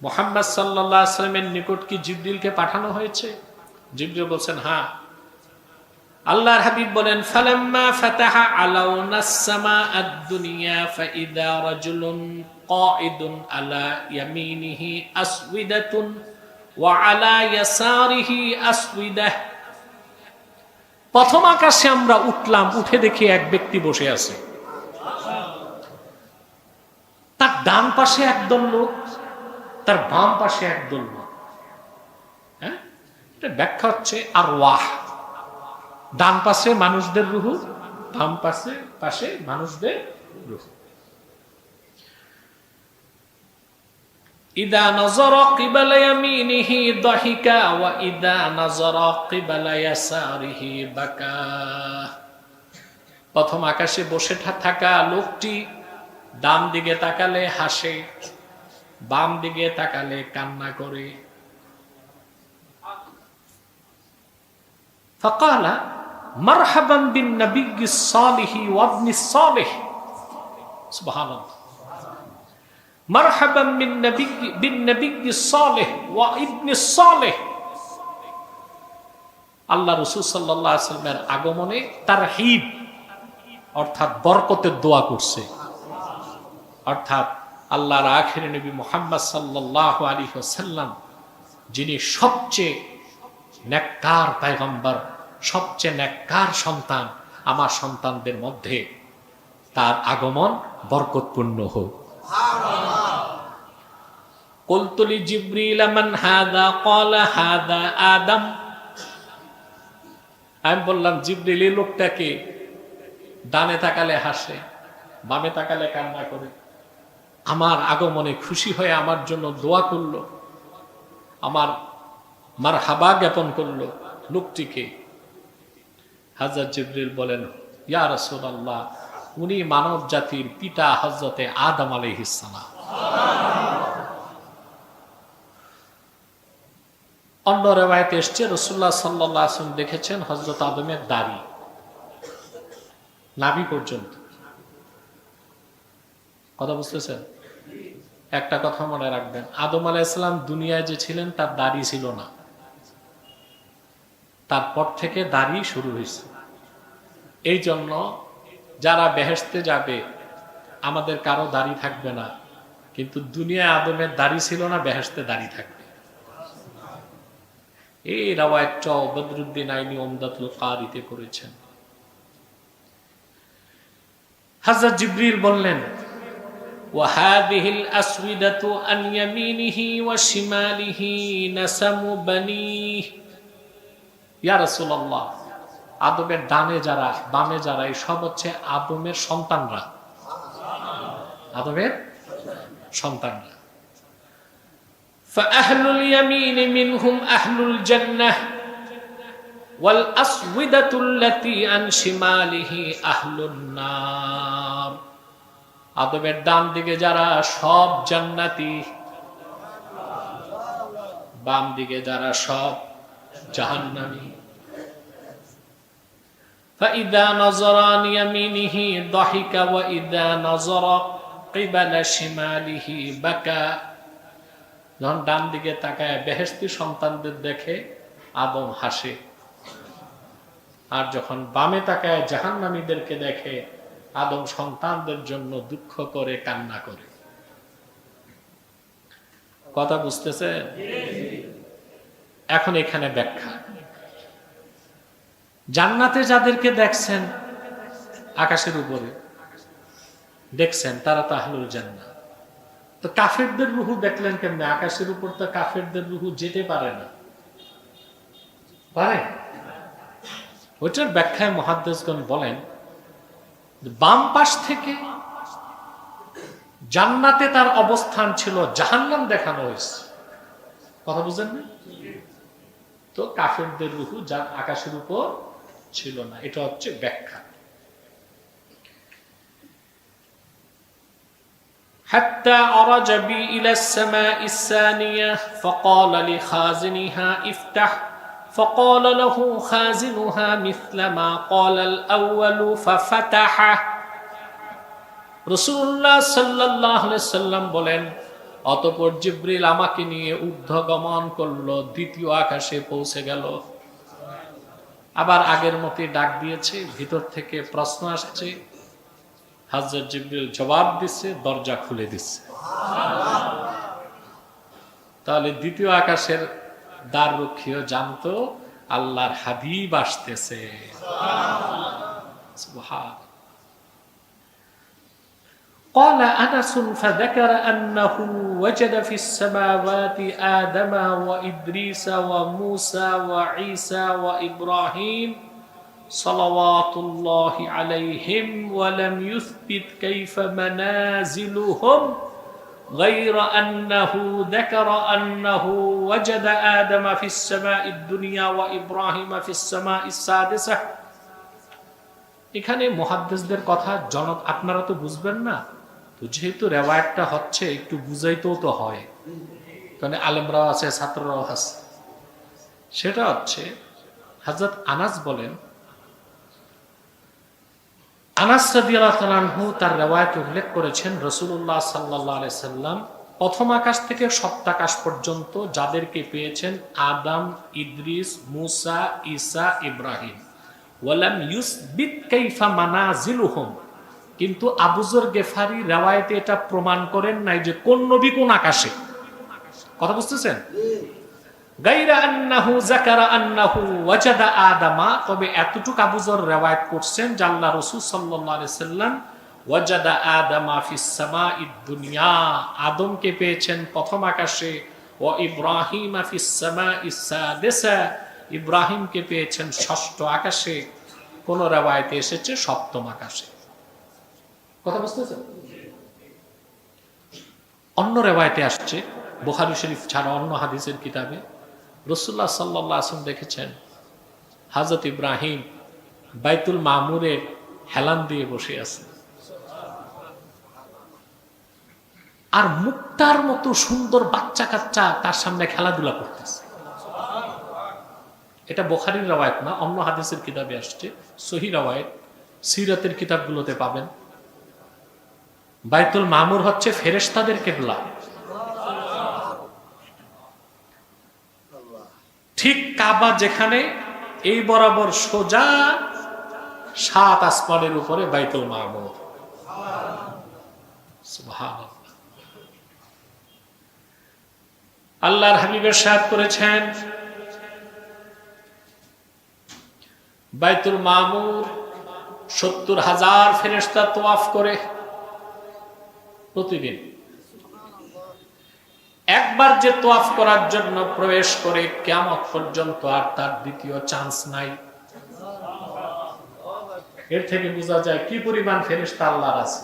মুহাম্মদ সাল্লাল্লাহু আলাইহি ওয়াসাল্লামের নিকট কি জিবরিলকে পাঠানো হয়েছে? জিবরিল বলছেন, হ্যাঁ। আল্লাহর হাবিব বলেন, ফালাম্মা ফাতাহা আলাউনাস সামাআদ দুনিয়া ফাইদা রাজুলুন কাঈদুন আলা ইয়ামিনিহি আসওয়িদাতুন ওয়া আলা ইয়াসারিহি আসওয়িদাহ। প্রথম আকাশে আমরা উঠলাম, উঠে দেখি এক ব্যক্তি বসে আছে, তার ডান পাশে একদল লোক, তার বাম পাশে একদল লোক। হ্যাঁ, এটা ব্যাখ্যা হচ্ছে আরওয়াহ, ডান পাশে মানুষদের রুহু, বাম পাশে মানুষদের রুহু। ইদা নাযারা কিবালা ইয়ামিনিহি দাহিকা ওয়া ইদা নাযারা কিবালা ইয়াসারিহি বাকা। প্রথম আকাশে বসে থাকা লোকটি ডান দিকে তাকালে হাসে, বাম দিকে তাকালে কান্না করে। ফাকালা মারহাবান বিন নাবিয়্যিস সালিহি ওয়া ইবনিস সালিহ। সুবহানাল্লাহ, মারহাবান বিন নাবিয়্যিস সালিহ ওয়া ইবনিস সালিহ। আল্লাহ রাসূল সাল্লাল্লাহু আলাইহি ওয়াসাল্লামের আগমনে তারহিব অর্থাৎ বরকতের দোয়া করছে। অর্থাৎ আল্লাহর আখিরি নবী মুহাম্মদ সাল্লাল্লাহু আলাইহি ওয়াসাল্লাম, যিনি সবচেয়ে নেককার পয়গম্বর, সবচেয়ে নেককার সন্তান, আমার সন্তানদের মধ্যে তার আগমন বরকতপূর্ণ হোক। কুলতু লিজিবরিল মান হাদা ক্বালা হাদা আদম, আমি বললাম জিবরিল এই লোকটাকে, ডানে তাকালে হাসে, বামে তাকালে কান্না করে, আমার আগমনে খুশি হয়ে আমার জন্য দোয়া করলো, আমার মারহাবা জ্ঞাপন করলো, লোকটিকে। হযরত জিবরিল বলেন, ইয়া রাসূলুল্লাহ, উনি মানব জাতির পিতা হযরতে আদম আলাইহিস সালাম। অন্য রিওয়ায়াতে এসেছে রাসূলুল্লাহ সাল্লাল্লাহু আলাইহি ওয়াসাল্লাম দেখেছেন হযরত আদমের দাড়ি নাভি পর্যন্ত। কথা বুঝতেছেন? একটা কথা মনে রাখবেন, আদম আলাইহিস সালাম দুনিয়ায় যে ছিলেন তার দাড়ি ছিল না, তারপর থেকে দাড়ি শুরু হয়েছে। এই জন্য যারা বেহেশতে যাবে আমাদের কারো দাড়ি থাকবে না, কিন্তু দুনিয়ায় আদমের দাড়ি ছিল না, বেহেশতে দাড়ি থাকবে। এই রাওয়ায়াত বদরুদ্দিন আইনি উমদাতুল কারিতে করেছেন। হযরত জিবরিল বললেন, ওয়া হাযিহিল আসওয়াদাতু আন ইয়ামিনিহি ওয়া শিমালিহি নাসামু বানি। ইয়া রাসূলুল্লাহ, আদমের ডানে যারা বামে যারা এই সব হচ্ছে আদমের সন্তানরা, আদমের সন্তানরা। ফাআহলুল ইয়ামিন মিনহুম আহলুল জান্নাহ ওয়াল আসওয়াদাতুল্লাতী আন শিমালিহি আহলুন নার। আদমের ডান দিকে যারা সব জান্নাতি, বাম দিকে যারা সব জাহান্নামী। فإذا نظر عن يمينه ضحك وإذا نظر قبل شماله بكى। যখন ডান দিকে তাকায় বেহেশতি সন্তানদের দেখে আদম হাসে, আর যখন বামে তাকায় জাহান্নামীদেরকে দেখে আদম সন্তানদের জন্য দুঃখ করে, কান্না করে। কথা বুঝতেছে? এখন এখানে ব্যাখ্যা। জান্নাতে যাদেরকে দেখছেন আকাশের উপরে দেখছেন, তারা তো আহলুল জান্নাহ। তো কাফেরদের রুহু দেখলেন কেমনে? আকাশের উপর তো কাফেরদের রুহু যেতে পারে না, পারে? ওইটার ব্যাখ্যায় মুহাদ্দিসগণ বলেন, বাম পাশ থেকে জান্নাতে তার অবস্থান ছিল, জাহান্নাম দেখানো হয়েছে। কথা বুঝেন না? তো কাফেরদের রুহু যা আকাশের উপর ছিল না, এটা হচ্ছে ব্যাখ্যা। حتى عرج بي إلى السماء الثانية فقال لخازنها افتح فقال له خازنها مثل ما قال الأول ففتحه। রাসূলুল্লাহ সাল্লাল্লাহু আলাইহি সাল্লাম বলেন, অতঃপর জিবরিল আমাকে নিয়ে ঊর্ধ্বগমন করলো, দ্বিতীয় আকাশে পৌঁছে গেল। আবার আগের মতই ডাক দিয়েছে, ভিতর থেকে প্রশ্ন আসছে, হযরত জিবরিল জবাব দিচ্ছে, দরজা খুলে দিচ্ছে। তাহলে দ্বিতীয় আকাশের দ্বার রক্ষীও জানতো আল্লাহর হাবিব আসতেছে। সুবহানাল্লাহ। قال أنس فذكر أنه وجد في السماوات آدم وإدريس وموسى وعيسى وإبراهيم صلوات الله عليهم ولم يثبت كيف منازلهم غير أنه ذكر أنه وجد آدم في السماء الدنيا وإبراهيم في السماء السادسة। এখানে মুহাদ্দিসদের কথা জনক আপনারা তো বুঝবেন না, তো যেহেতু রেওয়ায়াতটা হচ্ছে একটু বুঝাইতেও তো হয়, কারণ আলেমরাও আছে, ছাত্ররাও আছে। সেটা হচ্ছে হযরত আনাস বলেন, আনাস রাদিয়াল্লাহু তাআলা আনহু তার রিওয়ায়াতে উল্লেখ করেছেন, রাসূলুল্লাহ সাল্লাল্লাহু আলাইহি সাল্লাম প্রথম আকাশ থেকে সপ্তাকাশ পর্যন্ত যাদেরকে পেয়েছেন আদম, ইদ্রিস, মুসা, ঈসা, ইব্রাহিম, ওয়ালাম ইউসবিত কাইফা মানাজিলুহুম। কিন্তু আবু যর গেফারি রিওয়ায়াতে এটা প্রমাণ করেন নাই যে কোন নবী কোন আকাশে। কথা বুঝতেছেন? গায়রা আন্নাহু যাকারা আন্নাহু ওয়াজাদা আদামা, তবে এতটুকু আবু যর রিওয়ায়াত করছেন যে আল্লাহ রাসূল সাল্লাল্লাহু আলাইহি সাল্লাম ওয়াজাদা আদামা ফিস সামাঈদ দুনিয়া, আদমকে পেয়েছেন প্রথম আকাশে, ওয়া ইব্রাহিমা ফিস সামাঈস সাদিসা, ইব্রাহিমকে পেয়েছেন ষষ্ঠ আকাশে। কোন রিওয়ায়াতে এসেছে সপ্তম আকাশে। কথা বুঝতেছেন? অন্য রিওয়ায়াতে আসছে, বুখারী শরীফ ছাড়া অন্য হাদিসের কিতাবে রাসূলুল্লাহ সাল্লাল্লাহু আলাইহি ওয়াসাল্লাম দেখেছেন হযরত ইব্রাহিম বাইতুল মামুরের হেলান দিয়ে বসে আছে, আর মুক্তার মতো সুন্দর বাচ্চা কাচ্চা তার সামনে খেলাধুলা করতেছে। এটা বুখারীর রিওয়ায়াত না, অন্য হাদিসের কিতাবে আসছে, সহিহ রিওয়ায়াত, সিরাতের কিতাবগুলোতে পাবেন। বাইতুল মামুর হচ্ছে ফেরেশতাদের কিবলা। ঠিক কাবা যেখানে, এই বরাবর সোজা 7 আসমানের উপরে বাইতুল মামুর। সুবহানাল্লাহ। আল্লাহর হাবিব ইরশাদ করেছেন, বাইতুল মামুর 70,000 ফেরেশতা তওয়াফ করে প্রতিদিন। একবার যে তওয়াফ করার জন্য প্রবেশ করে কিয়ামত পর্যন্ত আর তার দ্বিতীয় চান্স নাই। এর থেকে বোঝা যায় কি পরিমাণ ফেরেশতা আল্লাহর আছে।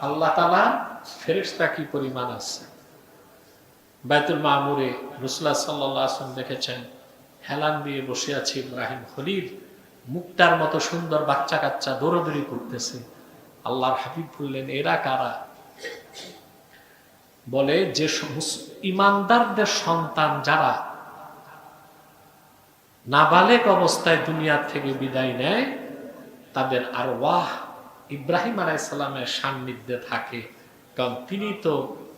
আল্লাহ তাআলা ফেরেশতা কি পরিমাণ আছে। বাইতুল মামুরে রাসূলুল্লাহ সাল্লাল্লাহু আলাইহি ওয়াসাল্লাম দেখেছেন, হেলান দিয়ে বসে আছে ইব্রাহিম খলিল, মুক্তার মতো সুন্দর বাচ্চা কাচ্চা দৌড়াদৌড়ি করতেছে। আল্লাহর হাবিব বললেন, এরা কারা? বলে, যে ইমানদারদের সন্তান যারা নাবালেগ অবস্থায় দুনিয়া থেকে বিদায় নেয়, তাদের আরওয়াহ ইব্রাহিম আলাইহিস সালামের সান্নিধ্যে থাকে, কারণ তিনি তো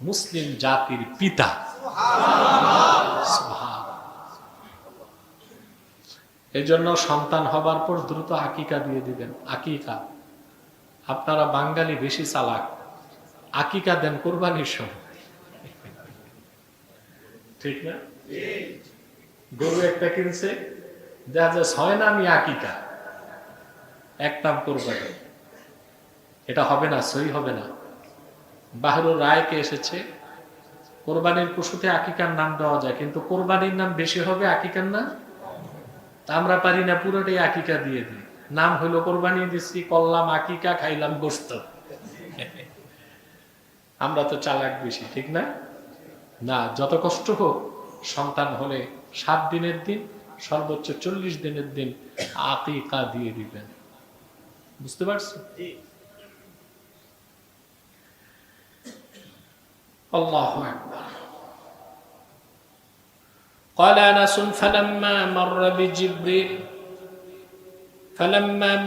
মুসলিম জাতির পিতা। এই জন্য সন্তান হবার পর দ্রুত আকিকা দিয়ে দিবেন। আকিকা, আপনারা বাঙালি বেশি চালাক, আকিকা দেন কোরবানির সময়, ঠিক না? গরু একটা কিনছে, যা যা 6 নামই আকিকা, এক নাম কোরবানি। এটা হবে না, সহি হবে না। বাহরুর রায়কে এসেছে, কোরবানির পশুতে আকিকার নাম দেওয়া যায়, কিন্তু কোরবানির নাম বেশি হবে, আকিকার নাম আমরা পারি না, পুরোটাই আকিকা দিয়ে দিই। নাম হইলো কোরবানি দিচ্ছি, করলাম আকিকা, খাইলাম গোশত। আমরা তো চালাক বেশি, ঠিক না? না, যত কষ্ট হোক, সন্তান হলে 7 দিনের দিন, সর্বোচ্চ 40 দিনের দিন আকিকা দিয়ে দিবেন। বুঝতে পারছেন? আল্লাহু আকবার। قال أنس فلما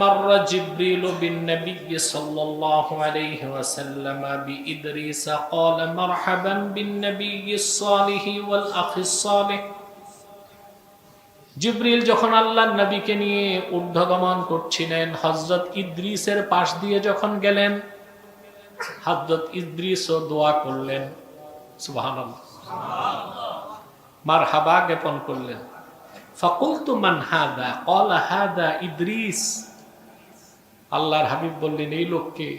مر جبريل بالنبي صلى الله عليه وسلم بإدريس قال مرحبا بالنبي الصالح والأخ الصالح। জিবরিল যখন আল্লাহর নবীকে নিয়ে ঊর্ধ্বগমন করছিলেন, হযরত ইদ্রিসের পাশ দিয়ে যখন গেলেন, হযরত ইদ্রিসও দোয়া করলেন, সুবহানাল্লাহ, মারহাবা জ্ঞাপন করলেন। ফাকুলতু মান হাদা ক্বালা হাদা ইদ্রিস। আল্লাহর হাবিব বললেন, এই লোককে?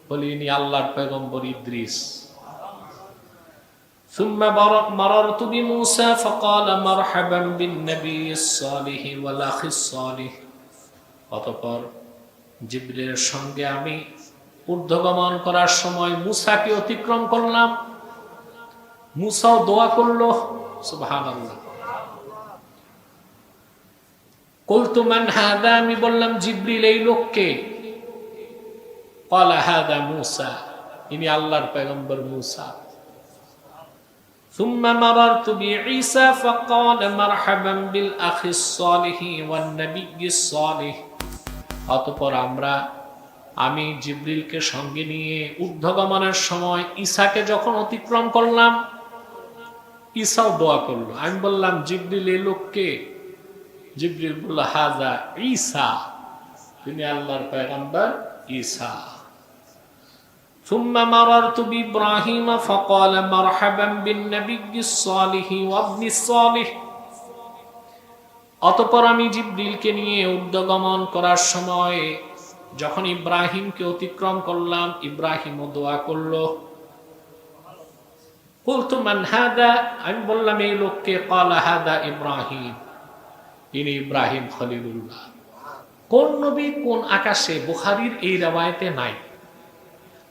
বলি, ইনি আল্লাহর পয়গম্বর ইদ্রিস। ثم مررت بموسى فقال مرحبا بالنبي الصالح والاخ الصالح। অতঃপর জিবরিলের সঙ্গে আমি ঊর্ধ্বগমন করার সময় মুসাকে অতিক্রম করলাম। মুসাও দোয়া করলো, সুবহানাল্লাহ। কুলতু মান হাদা, আমি বললাম, জিবরিল এই লোককে? ক্বালা হাদা মুসা, ইনি আল্লাহর পয়গম্বর মুসা। ثم مررت بعيسى فقال مرحبا بالاخ الصالح والنبي الصالح। অতঃপর আমি জিবরিলকে সঙ্গে নিয়ে ঊর্ধ্বগমনের সময় ঈসাকে যখন অতিক্রম করলাম, ঈসাও দোয়া করলো। আমি বললাম, জিবরিল এই লোককে? জিবরিল বলল, হাজা ঈসা, তিনি আল্লাহর পয়গম্বর ঈসা। ثم مررت بإبراهيم فقال مرحبا بالنبي الصالح وابن الصالح। অতঃপর আমি জিবরিলকে নিয়ে ঊর্ধ্বগমন করার সময় যখন ইব্রাহিমকে অতিক্রম করলাম, ইব্রাহিমও দোয়া করলো। কুলতু মান হাদা, আমি বললাম, এই লোককে? ক্বালা হাদা ইব্রাহিম, ইনি ইব্রাহিম খলিলুল্লাহ। কোন নবী কোন আকাশে, বুখারীর এই riwayate নাই।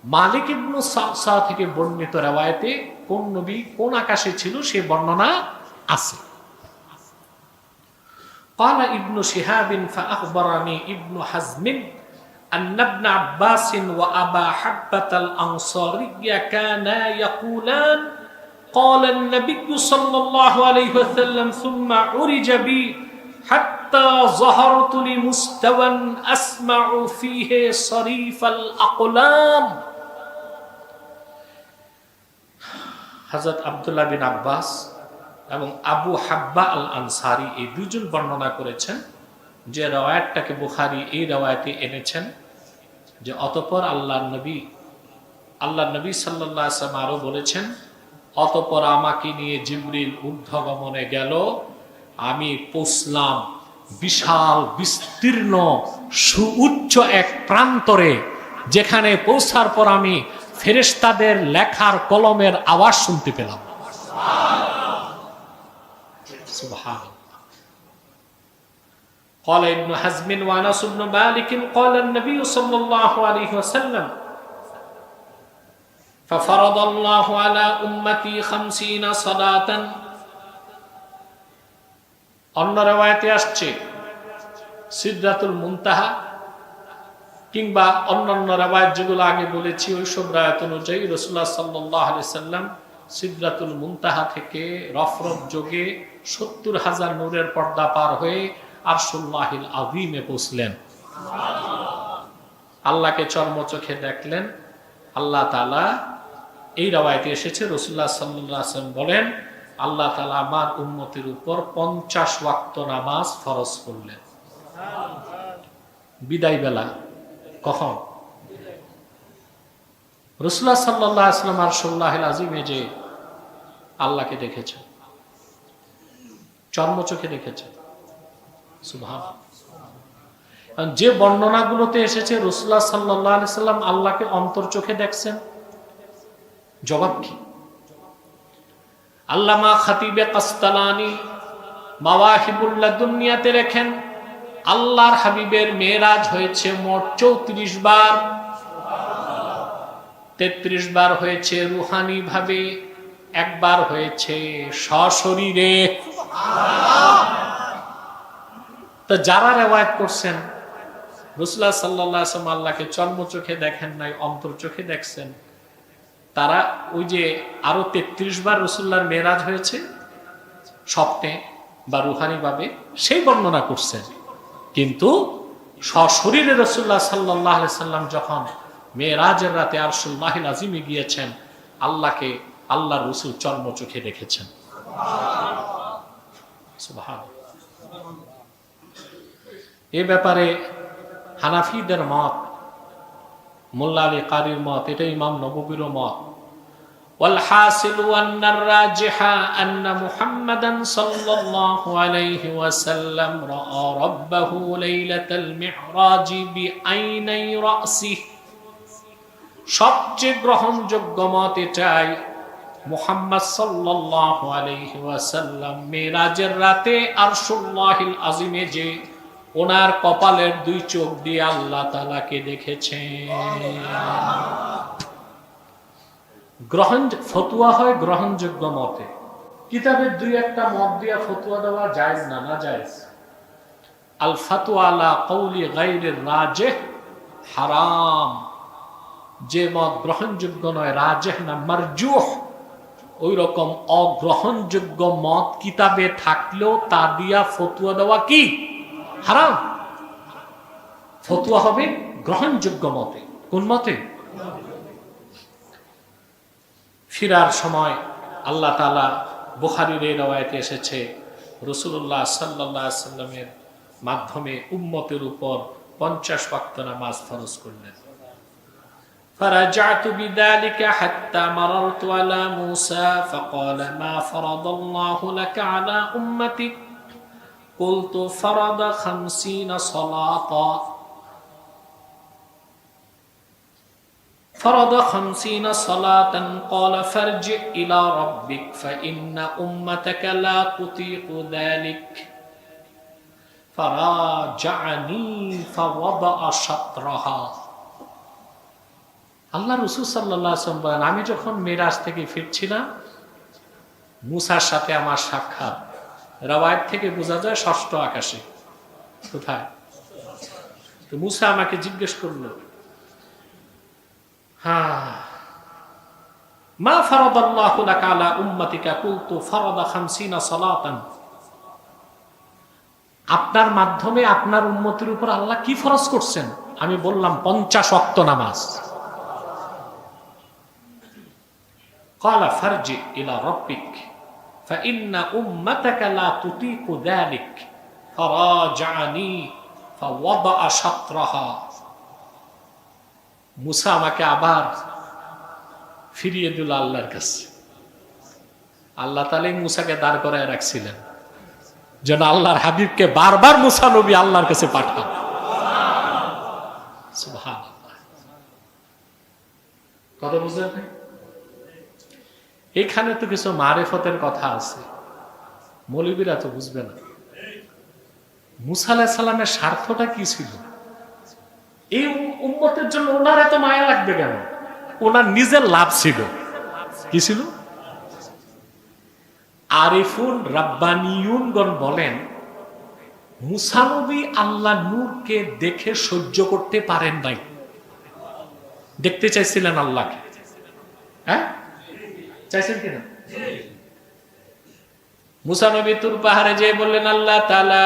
মালিক ইবনে সা'সা থেকে বর্ণিত riwayate কোন নবী কোন আকাশে ছিল সে বর্ণনা আছে। قال ابن شهاب فأخبرني ابن حزم أن ابن عباس وأبا حبة الأنصاري كانا يقولان قال النبي صلى الله عليه وسلم ثم عرج بي حتى ظهرت لمستوى أسمع فيه صريف الأقلام হযরত আব্দুল্লাহ বিন আব্বাস এবং আবু হাব্বা আল আনসারী এই দুজন বর্ণনা করেছেন, যে রওয়ায়াতটাকে বুখারী এই রওয়ায়াতে এনেছেন, যে অতঃপর আল্লাহর নবী সাল্লাল্লাহু আলাইহি ওয়াসাল্লাম আরো বলেছেন, অতঃপর আমাকে নিয়ে জিবরিল ঊর্ধ্বগমনে গেল, আমি পৌঁছলাম বিশাল বিস্তীর্ণ সুউচ্চ এক প্রান্তরে, যেখানে পৌঁছার পর আমি ফেরেশতাদের লেখার কলমের আওয়াজ শুনতে পেলাম। সুবহানাল্লাহ। قال ابن حزم وانس بن مالك قال النبي صلى الله عليه وسلم ففرض الله على امتي 50 صلاه। অন্য riwayate আসছে সিদরাতুল মুনতাহা, কিংবা অন্যান্য riwayat যেগুলো আগে বলেছি ওইসব riwayat অনুযায়ী রাসূলুল্লাহ সাল্লাল্লাহু আলাইহি সাল্লাম সিদরাতুল মুনতাহা থেকে রফরফ যোগে 70,000 নূরের পর্দা পার হয়ে আরশুল্লাহিল আযীমে পৌঁছলেন। আল্লাহকে চর্মচোখে দেখলেন। আল্লাহ তাআলা, এই রাওয়ায়াতে এসেছে রাসূলুল্লাহ সাল্লাল্লাহু আলাইহি ওয়াসাল্লাম বলেন, আল্লাহ তাআলা আমার উম্মতের উপর 50 ওয়াক্ত নামাজ ফরজ করলেন। বিদায় বেলা কখন? রাসূলুল্লাহ সাল্লাল্লাহু আলাইহি ওয়াসাল্লাম আরশুল্লাহিল আযীমে যে আল্লাহকে দেখেছেন, চর্মচোখে দেখেছেন। সুবহানাল্লাহ। যে বর্ণনাগুলোতে এসেছে রাসূলুল্লাহ সাল্লাল্লাহু আলাইহি ওয়াসাল্লাম আল্লাহকে অন্তর চোখে দেখছেন, জবাব কি? আল্লামা খাতিবে কাসতালানি মাওয়াহিবুল লাদুনিয়াতে লেখেন, আল্লাহর হাবিবের মেরাজ হয়েছে মোট 34 বার। 33 বার হয়েছে রুহানি ভাবে, একবার হয়েছে সশরীরে। তো যারা রিওয়ায়াত করছেন রাসূলুল্লাহ সাল্লাল্লাহু আলাইহি ওয়াসাল্লাম আল্লাহকে চর্ম চোখে দেখেন নাই, অন্তর চোখে দেখছেন, তারা ওই যে আরো 33 বার রাসূলুল্লাহর মেরাজ হয়েছে স্বপ্নে বা রুহানি ভাবে, সেই বর্ণনা করছেন। কিন্তু সশরীরে রাসূলুল্লাহ সাল্লাল্লাহু আলাইহি ওয়াসাল্লাম যখন মেরাজের রাতে আরশুল্লাহিল আযীমে গিয়েছেন, আল্লাহকে আল্লাহর রাসূল চর্ম চোখে দেখেছেন। সুবহানাল্লাহ। এ ব্যাপারে হানাফিদের মত, মোল্লা আলী কারির মত, এটা ইমাম নববীর মত। والحاصل أن الراجح أن محمدا صلى الله عليه وسلم رأى ربه ليلة المعراج بعيني رأسه। সবচেয়ে গ্রহণযোগ্য মত এটাই, মুহাম্মদ সাল্লাল্লাহু আলাইহি ওয়াসাল্লাম মেরাজের রাতে আরশুল্লাহিল আযীমে যে ওনার কপালের 2 চোখ দিয়ে আল্লাহ তাআলাকে দেখেছেন। ফতোয়া হয় গ্রহণযোগ্য মতে। কিতাবের 2-1টা মত দিয়া ফতোয়া দেওয়া জায়েজ না, না জায়েজ। আল ফাতওয়া আলা কওলি গায়রির রাজিহ হারাম। যে মত গ্রহণযোগ্য নয়, রাজিহ না মারজুহ, ওই রকম অগ্রহণযোগ্য মত কিতাবে থাকলেও তা দিয়া ফতোয়া দেওয়া কি? হারাম। ফতোয়া হবে গ্রহণযোগ্য মতে। কোন মতে? ফিরার সময় আল্লাহ তাআলা, বুখারীর এই রওয়ায়াতে এসেছে, রাসূলুল্লাহ সাল্লাল্লাহু আলাইহি ওয়াসাল্লামের মাধ্যমে উম্মতের উপর 50 ওয়াক্ত নামাজ ফরজ করলেন। فرجعت بذلك حتى مررت على موسى فقال ما فرض الله لك على أمتك قلت فرض 50 صلاة فرض 50 صلاة قال فارجع إلى ربك فإن أمتك لا تطيق ذلك فراجعني فوضع شطرها। আল্লাহ রাসূল সাল্লাল্লাহু আলাইহি ওয়াসাল্লাম বলেন, আমি যখন মেরাজ থেকে ফিরছিলাম, মুসার সাথে আমার সাক্ষাৎ। রাওয়ায়াত থেকে বোঝা যায় 6ষ্ঠ আকাশে। কোথায়? তো মুসা আমাকে জিজ্ঞেস করলো, মা ফারাদাল্লাহু লাকা আলা উম্মাতিকা কুলতু ফারাদা 50 সালাতান। আপনার মাধ্যমে আপনার উম্মতের উপর আল্লাহ কি ফরজ করছেন? আমি বললাম 50 ওয়াক্ত নামাজ। ক্বালা ফারজি ইলা রাব্বিক ফাইন্না উম্মাতাকা লা তুতিকু যালিক ফারাজানি ফাওয়াদা শাত্রাহা। মুসা আমাকে আবার ফিরিয়ে দিল আল্লাহর কাছে। আল্লাহ তাআলা মুসাকে দাঁড় করায় রাখছিলেন যেন আল্লাহর হাবিবকে বারবার মুসা নবী আল্লাহর কাছে পাঠান। সুবহানাল্লাহ। কথা বুঝলেন? এখানে তো কিছু মারিফতের কথা আছে, মৌলবীরা তো বুঝবে না। মুসা আলাইহিস সালামের স্বার্থটা কি ছিল? এই উম্মতের জন্য ওনার এত মায়া লাগবে কেন? ওনার নিজের লাভ ছিল। কি ছিল? আরিফুন রাব্বানিয়ুনগণ বলেন মুসা নবী আল্লাহ নূরকে দেখে সহ্য করতে পারেন নাই। দেখতে চাইছিলেন আল্লাহকে। হ্যাঁ, চাইছেন কিনা? মুসা নবী তুর পাহাড়ে যেয়ে বললেন, আল্লাহ তাআলা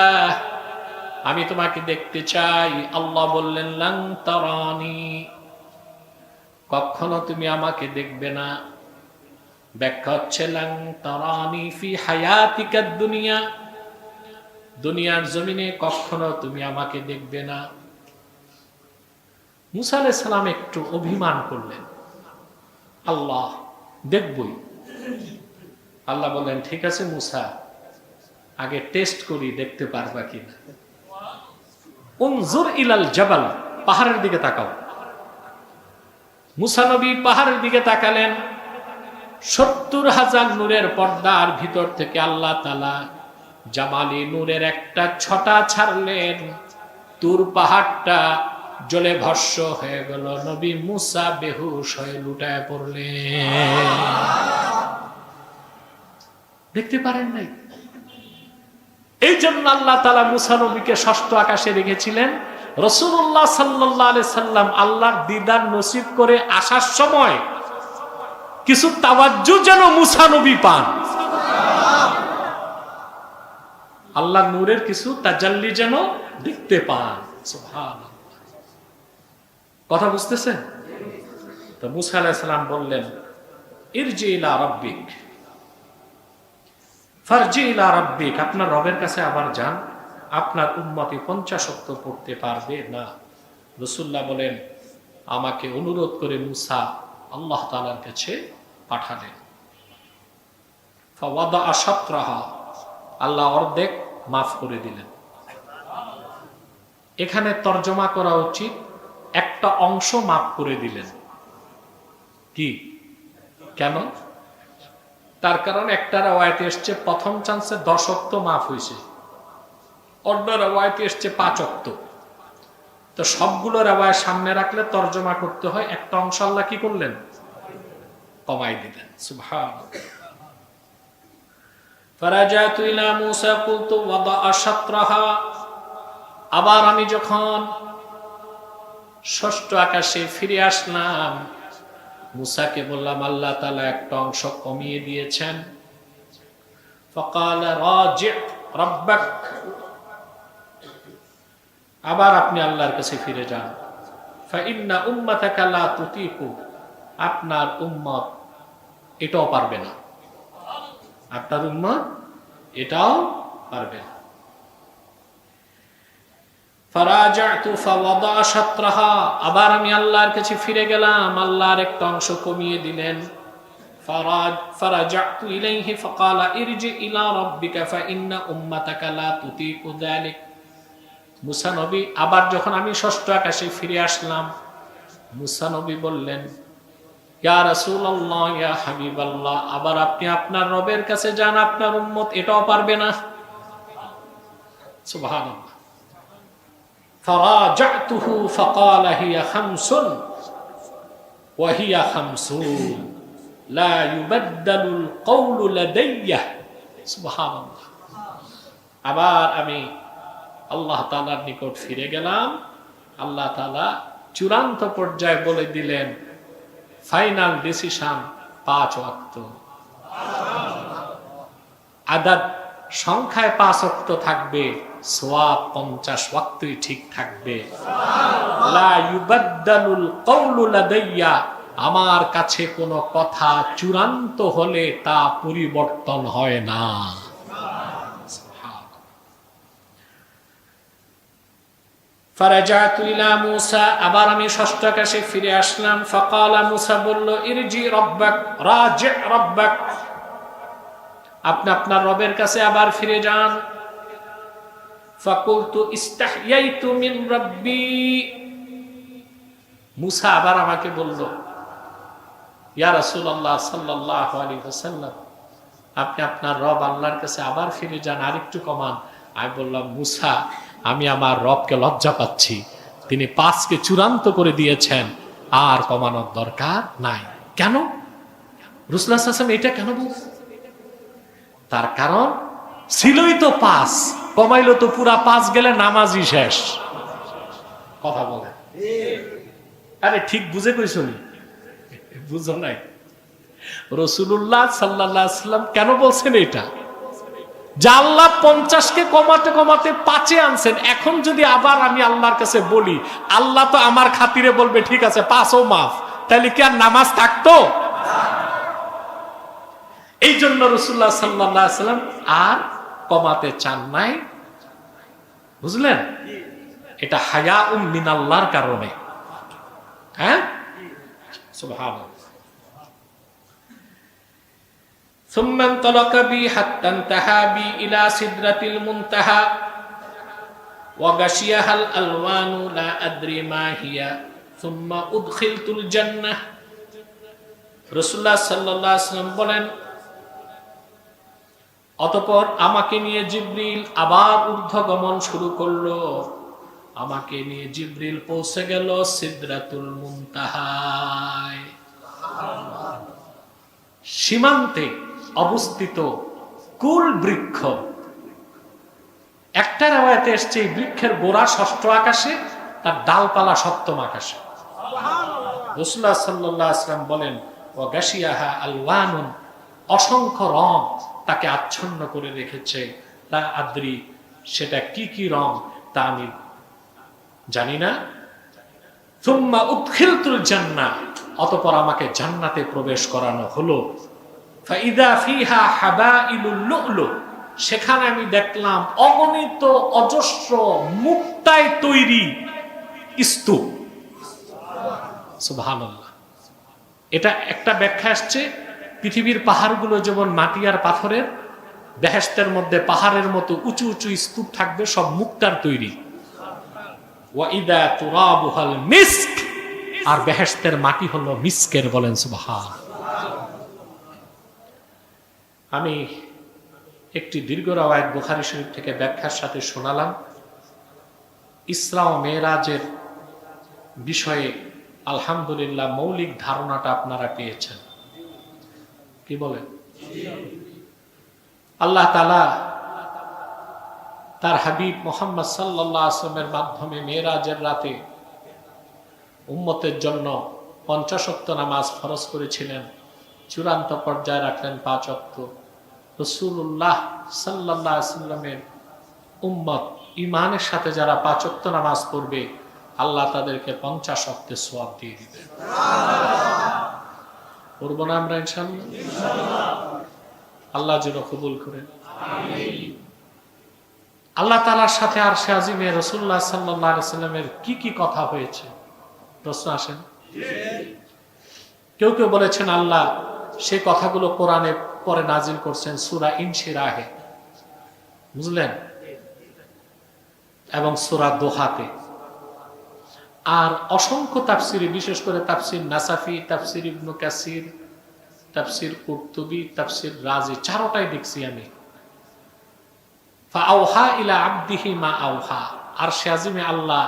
আমি তোমাকে দেখতে চাই। আল্লাহ বললেন, লান তারানি, কখনো তুমি আমাকে দেখবে না। ব্যাখ্যা হচ্ছে লান তারানি ফি হায়াতিকাদ দুনিয়া, দুনিয়ার জমিনে কখনো তুমি আমাকে দেখবে না। মুসা আলাইহিস সালাম একটু অভিমান করলেন, আল্লাহ দেখবই। আল্লাহ বললেন, ঠিক আছে মুসা, আগে টেস্ট করি দেখতে পারবা কিনা। উনজুর ইলাল জাবাল, পাহাড়ের দিকে তাকাও। মুসা নবী পাহাড়ের দিকে তাকালেন। 70,000 নূরের পর্দার ভিতর থেকে আল্লাহ তাআলা জামালি নূরের একটা ছটা ছাড়লেন। তুর পাহাড়টা জ্বলে ভস্ম হয়ে গেল। নবী মুসা বেহুশ হয়ে লুটায় পড়লেন। দেখতে পারেন নাই। এই জন্য আল্লাহ তাআলা মুসা নবীকে ষষ্ঠ আকাশে রেখেছিলেন। রাসূলুল্লাহ সাল্লাল্লাহু আলাইহি সাল্লাম আল্লাহর দিদার নসিব করে আসার সময় কিছু তাওয়াজ্জু যেন মুসা নবী পান। আল্লাহ নূরের কিছু তাজাল্লি যেন দেখতে পান। সুবহানাল্লাহ। কথা বুঝতেছেন? তো মুসা আলাইহিস সালাম বললেন, ইরজি ইলা রাব্বিক ফারজি ইলা রাব্বিক, আপনার রবের কাছে আবার যান। আপনার উম্মতি 50 ওয়াক্ত পড়তে পারবে না। রাসূলুল্লাহ বলেন, আমাকে অনুরোধ করে মুসা আল্লাহ তাআলার কাছে পাঠালেন। ফাওয়াদা শাত্রাহা, আল্লাহ অর্ধেক মাফ করে দিলেন। এখানে তরজমা করা উচিত একটা অংশ মাফ করে দিলেন। কি কেন? তার কারণ একটা রাওয়ায়াতে এসেছে প্রথম চান্সে 10 ওয়াক্ত মাফ হয়েছে, অন্য রাওয়ায়াতে এসেছে 5 ওয়াক্ত। তো সবগুলো রাওয়ায়াত সামনে রাখলে তরজমা করতে হয়, একটা অংশ আল্লাহ কি করলেন? কমাই দিলেন। সুবহানাল্লাহ। ফারাজাতু ইলা মূসা কুলতু ওয়াদা শাত্রাহা, আবার আমি যখন ষষ্ঠ আকাশে ফিরে আসলাম, মুসাকে বললাম আল্লাহ তাআলা একটা অংশ কমিয়ে দিয়েছেন। ফাকালা রাজি রাব্বাক, আবার আপনি আল্লাহর কাছে ফিরে যান। ফাইন্না উম্মাতাকা লা তুতিকু, আপনার উম্মত এটাও পারবে না। আপনার উম্মত এটাও পারবে না। ফারাজাতু ফাওয়াদা শাত্রাহা, আবার আমি আল্লাহর কাছে ফিরে গেলাম, আল্লাহর একটা অংশ কমিয়ে দিলেন। ফারাজাতু ইলাইহি ফাকালা ইরজি ইলা রাব্বিকা ফাইন্না উম্মাতাকা লা তুতিকু যালিক। মুসা নবী আবার যখন আমি ষষ্ঠ আকাশে ফিরে আসলাম, মুসা নবী বললেন, ইয়া রাসূলুল্লাহ, ইয়া হাবিবাল্লাহ, আবার আপনি আপনার রবের কাছে যান, আপনার উম্মত এটাও পারবে না। সুবহানাল্লাহ। ফারাজাতুহু ফাকালা হিয়া খামসুন ওয়া হিয়া খামসুন লা ইউবাদদালুল কওলু লাদাইয়া। সুবহানাল্লাহ। আবার আমি আল্লাহ তাআলার নিকট ফিরে গেলাম। আল্লাহ তাআলা চূড়ান্ত পর্যায়ে বলে দিলেন, ফাইনাল ডিসিশন 5 ওয়াক্ত। আদাদ সংখ্যায় 5 ওয়াক্ত থাকবে, সওয়াব 50 ওয়াক্তই ঠিক থাকবে। লা ইউবাদদালুল কওলু লাদাইয়া, আমার কাছে কোনো কথা চূড়ান্ত হলে তা পরিবর্তন হয় না। ফারাজাতু ইলা মূসা, আবার আমি ষষ্ঠ আকাশে ফিরে আসলাম। ফাকালা, মূসা বলল, ইরজি রাব্বাক, রাজি রাব্বাক, আপনি আপনার রবের কাছে আবার ফিরে যান। ফাকুলতু ইস্তাহইয়াইতু মিন রাব্বি, মূসা আবার আমাকে বলল, ইয়া রাসূলুল্লাহ সাল্লাল্লাহু আলাইহি ওয়াসাল্লাম, আপনি আপনার রব আল্লাহর কাছে আবার ফিরে যান, আরেকটু কমান। আমি বললাম, মূসা, আমি আমার রবকে লজ্জা পাচ্ছি, তিনি 5কে চূড়ান্ত করে দিয়েছেন, আর কমানোর দরকার নাই। কেন রাসূলুল্লাহ সাল্লাল্লাহু আলাইহি ওয়াসাল্লাম এটা কেন বলছেন? তার কারণ ছিলই তো 5, কমাইলো তো পুরা 5 গেলে নামাজই শেষ। কথা বলে, আরে ঠিক বুঝে কইছনি? বুঝো নাই? রাসূলুল্লাহ সাল্লাল্লাহু আলাইহি ওয়াসাল্লাম কেন বলছেন এটা? যে আল্লাহ 50কে কমাতে কমাতে 5-এ আনছেন, এখন যদি আবার আমি আল্লাহর কাছে বলি, আল্লাহ তো আমার খাতিরে বলবে ঠিক আছে 5ও মাফ, তাহলে কি আর নামাজ থাকতো? এই জন্য রাসূলুল্লাহ সাল্লাল্লাহু আলাইহি ওয়াসাল্লাম আর কমাতে চান নাই। বুঝলেন? এটা হায়াউম মিনাল্লাহর কারণে। হ্যাঁ, সুবহানাল্লাহ। ثم انطلق بي حتى انتهى بي إلى سدرة المنتهى وغشيها الألوان لا أدري ما هي ثم أدخلت الجنة। রাসূলুল্লাহ সাল্লাল্লাহু আলাইহি ওয়াসাল্লাম বলেন, অতঃপর আমাকে নিয়ে জিবরিল আবার ঊর্ধ্বগমন শুরু করলো। আমাকে নিয়ে জিবরিল পৌঁছে গেল সিদরাতুল মুনতাহায়, সীমান্তে অবস্থিত কুল বৃক্ষ। একটা রাওয়ায়াতে এসেছে এই বৃক্ষের গোড়া 6ষ্ঠ আকাশে, তার ডালপালা 7ম আকাশে। রাসূলুল্লাহ সাল্লাল্লাহু আলাইহি ওয়াসাল্লাম বলেন, ওয়া গাশিয়াহা আলওয়ানুন, অসংখ্য রং তাকে আচ্ছন্ন করে রেখেছে। লা আদ্রি, সেটা কি কি রং তা আমি জানি না। সুম্মা উদখিলতুল জান্নাহ, অতঃপর আমাকে জান্নাতে প্রবেশ করানো হলো। ফাইদা ফিহা হাবাইলুল লু'লু, সেখানে আমি দেখলাম অগণিত অজস্র মুক্তায় তৈরি স্তূপ। সুবহানাল্লাহ। এটা একটা ব্যাখ্যা আসছে, পৃথিবীর পাহাড়গুলো যেমন মাটি আর পাথরের, বেহেশতের মধ্যে পাহাড়ের মতো উঁচু উঁচু স্তূপ থাকবে, সব মুক্তার তৈরি। ওয়া ইদা তুরাবুহাল মিস্ক, আর বেহেশতের মাটি হলো মিস্কের। বলেন সুবহানাল্লাহ। আমি একটি দীর্ঘ রাওয়ায়াত বুখারী শরীফ থেকে ব্যাখ্যার সাথে শোনালাম। ইসরা ও মেরাজের বিষয়ে আলহামদুলিল্লাহ মৌলিক ধারণাটা আপনারা পেয়েছেন। কি বলেন? আল্লাহ তাআলা তার হাবিব মুহাম্মদ সাল্লাল্লাহু আলাইহি ওয়াসাল্লামের মাধ্যমে মেরাজের রাতে উম্মতের জন্য 50 ওয়াক্ত নামাজ ফরজ করেছিলেন, চূড়ান্ত পর্যায়ে রাখলেন 5 ওয়াক্ত। রাসূলুল্লাহ সাল্লাল্লাহু আলাইহি ওয়াসাল্লামের উম্মত ঈমানের সাথে যারা 5 ওয়াক্ত নামাজ পড়বে, আল্লাহ তাদেরকে 50 ওয়াক্তের সওয়াব দিয়ে দিবেন। পড়ব না আমরা ইনশাআল্লাহ? আল্লাহ যেন কবুল করেন। আমিন। আল্লাহ তাআলার সাথে আরশে আজিমে রাসূলুল্লাহ সাল্লাল্লাহু আলাইহি ওয়াসাল্লামের কি কি কথা হয়েছে? প্রশ্ন আসেন। কেউ কেউ বলেছেন আল্লাহ সেই কথাগুলো কোরআনে পরে নাজিল করছেন সূরা ইনশিরাহে, বুঝলেন, এবং সূরা দোহাতে। আর অসংখ্য তাফসিরে, বিশেষ করে তাফসির নাসাফি, তাফসির ইবনে কাসির, তাফসির কুরতুবী, তাফসির রাজি, 4টাই দেখছি আমি। ফাআওহা ইলা আবদিহি মা আওহা, আরশে আজিমে আল্লাহ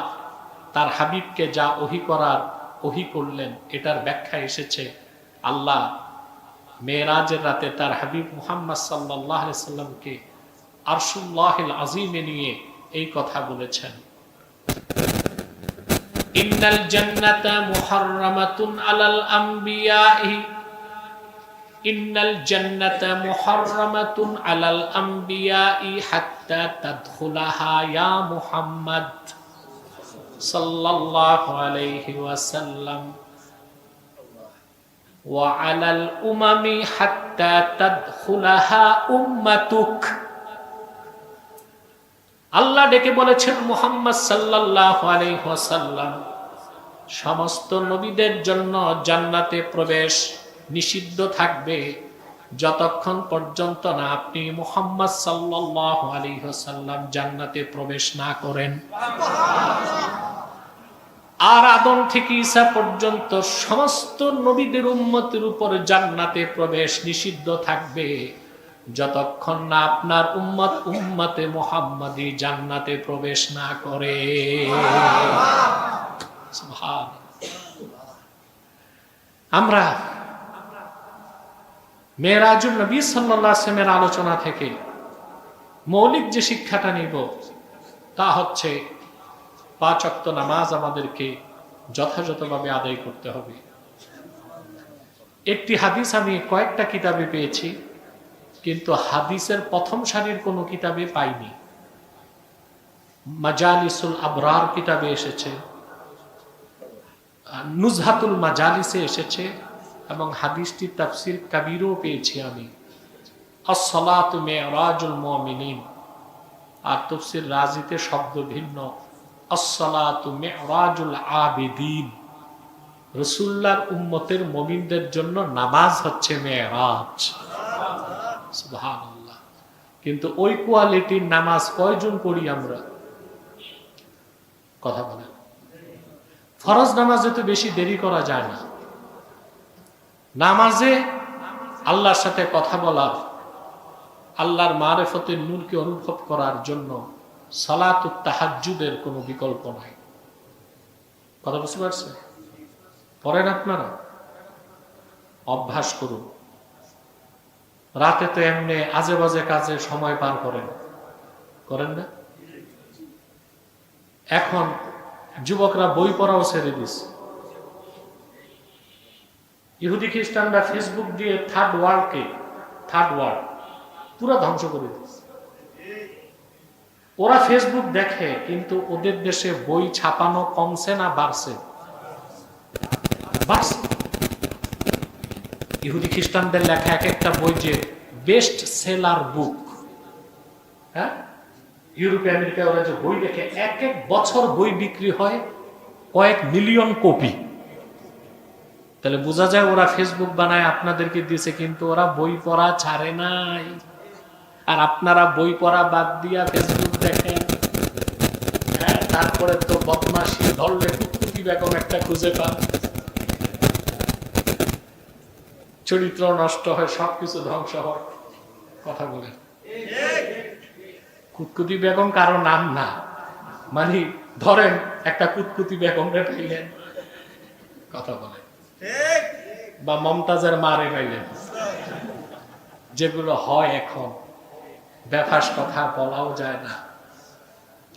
তার হাবিবকে যা ওহী করার ওহী করলেন, এটার ব্যাখ্যা এসেছে আল্লাহ মেরাজের রাতে তার হাবিব মুহাম্মদ সাল্লাল্লাহু আলাইহি সাল্লামকে আরশুল্লাহিল আযীমে নিয়ে এই কথা বলেছেন, ইন্নাল জান্নাতা মুহাররামাতুন আলাল আমবিয়াই, ইন্নাল জান্নাতা মুহাররামাতুন আলাল আমবিয়াই হাত্তা তাদখুলাহা ইয়া মুহাম্মদ সাল্লাল্লাহু আলাইহি ওয়াসাল্লাম। ওয়া আলাল উমামি হাত্তা তাদখুলাহা উম্মাতুক। আল্লাহ ডেকে বলেছেন মুহাম্মদ সাল্লাল্লাহু আলাইহি ওয়াসাল্লাম, সমস্ত নবীদের জন্য জান্নাতে প্রবেশ নিষিদ্ধ থাকবে যতক্ষণ পর্যন্ত না আপনি মুহাম্মদ সাল্লাল্লাহু আলাইহি ওয়াসাল্লাম জান্নাতে প্রবেশ না করেন। আর আদম থেকে ঈসা পর্যন্ত সমস্ত নবীদের উম্মতের উপর জান্নাতে প্রবেশ নিষিদ্ধ থাকবে যতক্ষণ না আপনার উম্মতে মুহাম্মাদি জান্নাতে প্রবেশ না করে। আমরা মেরাজুন নবী সাল্লাল্লাহু আলাইহি ওয়াসাল্লামের আলোচনা থেকে মৌলিক যে শিক্ষাটা নিব তা হচ্ছে 5 ওয়াক্ত নামাজ আমাদেরকে যথাযথভাবে আদায় করতে হবে। একটি হাদিস আমি কয়েকটা কিতাবে পেয়েছি, কিন্তু হাদিসের প্রথম সারির কোনো কিতাবে পাইনি। মাজালিসুল আবরার কিতাবে এসেছে, নুজহাতুল মাজালিসে এসেছে, এবং হাদিসটি তাফসির কাবীরও পেয়েছি আমি। আস-সালাতু মিরাজুল মুমিনিন, আর তাফসির রাজিতে শব্দ ভিন্ন, আস-সালাতু মিরাজুল আবিদিন। রাসূলুল্লাহর উম্মতের মুমিনদের জন্য নামাজ হচ্ছে মেরাজ। সুবহানাল্লাহ। কিন্তু ওই কোয়ালিটির নামাজ কয়জন পড়ি আমরা? কথা বলেন। ফরজ নামাজে তো বেশি দেরি করা যায় না। নামাজে আল্লাহর সাথে কথা বলা, আল্লাহর মারিফতের নূরকে অনুভব করার জন্য সালাতুত তাহাজ্জুদের কোনো বিকল্প নাই। কথা বুঝতে পারছেন? পড়েন আপনারা, অভ্যাস করুন। রাতে তো এমনি আজে বাজে কাজে সময় পার করেন না? এখন যুবকরা বই পড়াও ছেড়ে দিচ্ছে। ইহুদি খ্রিস্টানরা ফেসবুক দিয়ে থার্ড ওয়ার্ল্ড পুরো ধ্বংস করে দিচ্ছে। ওরা ফেসবুক দেখে, কিন্তু ওদের দেশে বই ছাপানো কমছে না বাড়ছে? ইহুদি খ্রিস্টানদের লেখা এক একটা বই যে বেস্ট সেলার বুক, হ্যাঁ, ইউরোপে আমেরিকায় ওরা যে বই দেখে, এক বছর বই বিক্রি হয় কয়েক মিলিয়ন কপি। তাহলে বোঝা যায় ওরা ফেসবুক বানায় আপনাদেরকে দিয়েছে, কিন্তু ওরা বই পড়া ছাড়ে নাই। আর আপনারা বই পড়া বাদ দিয়া ফেসবুক দেখেন। হ্যাঁ, তারপরে তো বদমাশি ধরলে কুতকুতি বেগম একটা খুঁজে পান, চরিত্র নষ্ট হয়, সবকিছু ধ্বংস হয়। কথা বলেন। কুতকুতি বেগম কারো নাম না, মানে ধরেন একটা কুতকুতি বেগম রে পাইলেন, কথা বলেন, বা মমতাজের মারে পাইলেন, যেগুলো হয় এখন বেফাস কথা বলাও যায় না।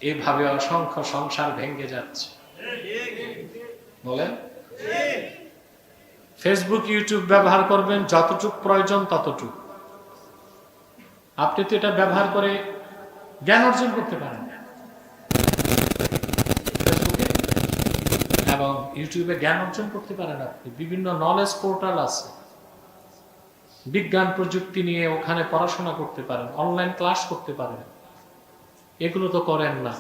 এইভাবে অসংখ্য সংসার ভেঙে যাচ্ছে। বলেন, ফেসবুক ইউটিউব ব্যবহার করবেন যতটুকু প্রয়োজন ততটুকু। আপনি তো এটা ব্যবহার করে জ্ঞান অর্জন করতে পারেন ফেসবুকে এবং ইউটিউবে জ্ঞান অর্জন করতে পারেন। আপনি বিভিন্ন নলেজ পোর্টাল আছে, বিজ্ঞান প্রযুক্তি নিয়ে ওখানে পড়াশোনা করতে পারেন, অনলাইন ক্লাস করতে পারেন। এগুলো তো করেন না।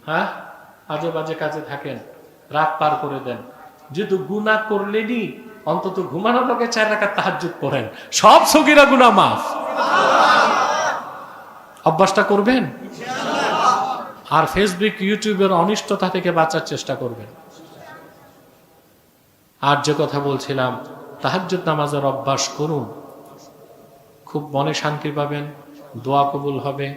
হ্যাঁ, আজে বাজে কাজে থাকেন, রাত পার করে দেন। যেহেতু গুনাহ করলেনি, অন্তত ঘুমানোর আগে 4 রাকাত তাহাজ্জুদ পড়েন, সব সগীরা গুনাহ মাফ। অভ্যাসটা করবেন, আর ফেসবুক ইউটিউবের অনিষ্টতা থেকে বাঁচার চেষ্টা করবেন। আর যে কথা বলছিলাম, তাহাজ্জুদ নামাজের অভ্যাস করুন, খুব মনে শান্তি পাবেন, দোয়া কবুল হবে,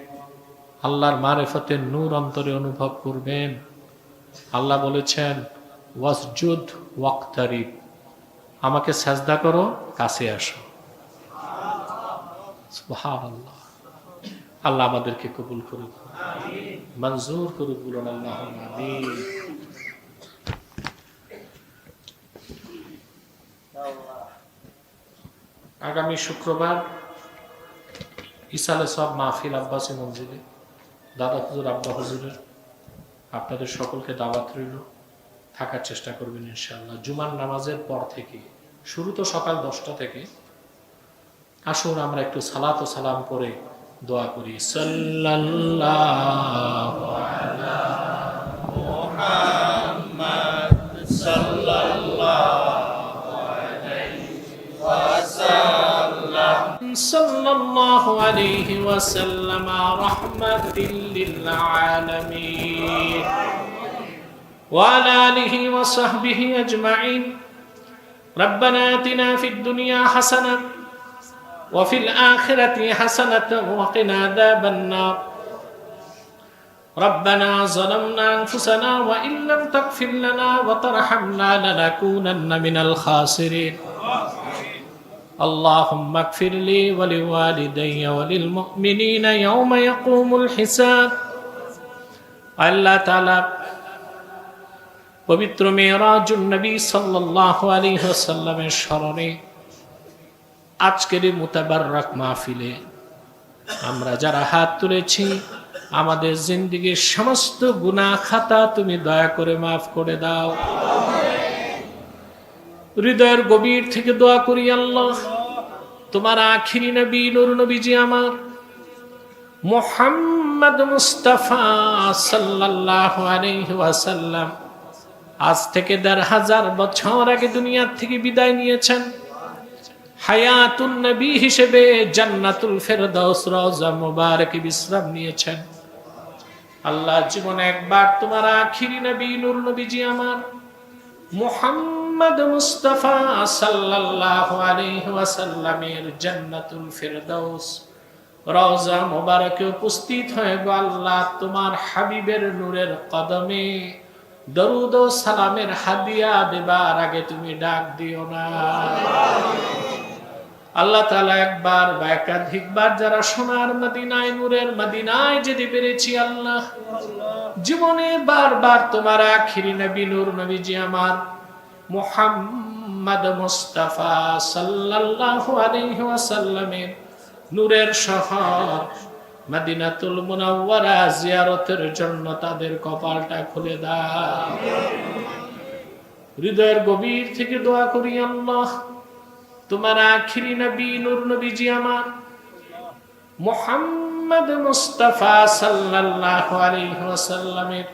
আল্লাহর মারিফতের নূর অন্তরে অনুভব করবেন। আল্লাহ বলেছেন ওয়াসজুদ ওয়াক্তারিব, আমাকে সাজদা করো, কাছে আসো। সুবহানাল্লাহ। আল্লাহ আমাদেরকে কবুল করুন, মঞ্জুর করুন, বলুন আল্লাহুম্মা আমিন। আগামী শুক্রবার ইসালে সব মাহফিল আব্বাসী মসজিদে, দাদা হুজুর আব্বা হুজুরের, আপনাদের সকলকে দাওয়াত রইল, থাকার চেষ্টা করবেন ইনশাআল্লাহ। জুমার নামাজের পর থেকে শুরু তো সকাল 10টা থেকে। আসুন আমরা একটু সালাত ও সালাম করে দোয়া করি। সাল্লাল্লাহু আলা মুহাম্মাদ সাল্লাল্লাহু আলাইহি ওয়াসাল্লাম সাল্লাল্লাহু আলাইহি ওয়াসাল্লাম রাহমাতাল লিল আলামিন ওয়া আলা আলিহি ওয়া সাহবিহি আজমাইন। ربنا آتنا في الدنيا حسنة وفي الآخرة حسنة وقنا عذاب النار. ربنا ظلمنا أنفسنا وإن لم تغفر لنا وترحمنا لنكونن من الخاسرين. اللهم اغفر لي ولوالدي وللمؤمنين يوم يقوم الحساب. الله تعالى পবিত্র মেরাজুন নবী সাল্লাল্লাহু আলাইহি ওয়াসাল্লামের স্মরণে আজকের এই মুতাবাররাক মাহফিলে আমরা যারা হাত তুলেছি, আমাদের জিন্দেগীর সমস্ত গুনাহ খাতা তুমি দয়া করে মাফ করে দাও। হৃদয়ের গভীর থেকে দোয়া করি, আল্লাহ তোমার আখিরি নবী নূর নবীজি আমার মুহাম্মদ মুস্তাফা সাল্লাল্লাহু আলাইহি ওয়াসাল্লাম আজ থেকে ১৫০০ বছর আগে দুনিয়ার থেকে বিদায় নিয়েছেন। হায়াতুন নবী হিসেবে জান্নাতুল ফেরদাউস রওজা মুবারকে বিশ্রাম নিয়েছেন। আল্লাহ জীবনে একবার তোমার আখিরি নবী নূর নবীজি আমার মুহাম্মদ মুস্তাফা সাল্লাল্লাহু আলাইহি ওয়াসাল্লামের জান্নাতুল ফেরদাউস রওজা মুবারকে উপস্থিত হয়ে গো আল্লাহ তোমার হাবিবের নূরের কদমে দরুদ ও সালামের হাদিয়া দেবার আগে তুমি ডাক দিও না। আল্লাহ তাআলা একবার বা একাধিকবার যারা সোনার মদিনায় নূরের মদিনায় যেতে পেরেছি, আল্লাহ জীবনে বারবার তোমার আখিরি নবী নূর নবীজি আমার মুহাম্মদ মুস্তাফা সাল্লাল্লাহু আলাইহি ওয়াসাল্লামের নূরের শহর মদিনাতুল মুনাওয়ারা জিয়ারতের জন্য তাদের কপালটা খুলে দাও। হৃদয়ের গভীর থেকে দোয়া করি, আল্লাহ তোমার আখিরি নবী নূর নবীজি আমার মুহাম্মদ মুস্তাফা সাল্লাল্লাহু আলাইহি ওয়াসাল্লামের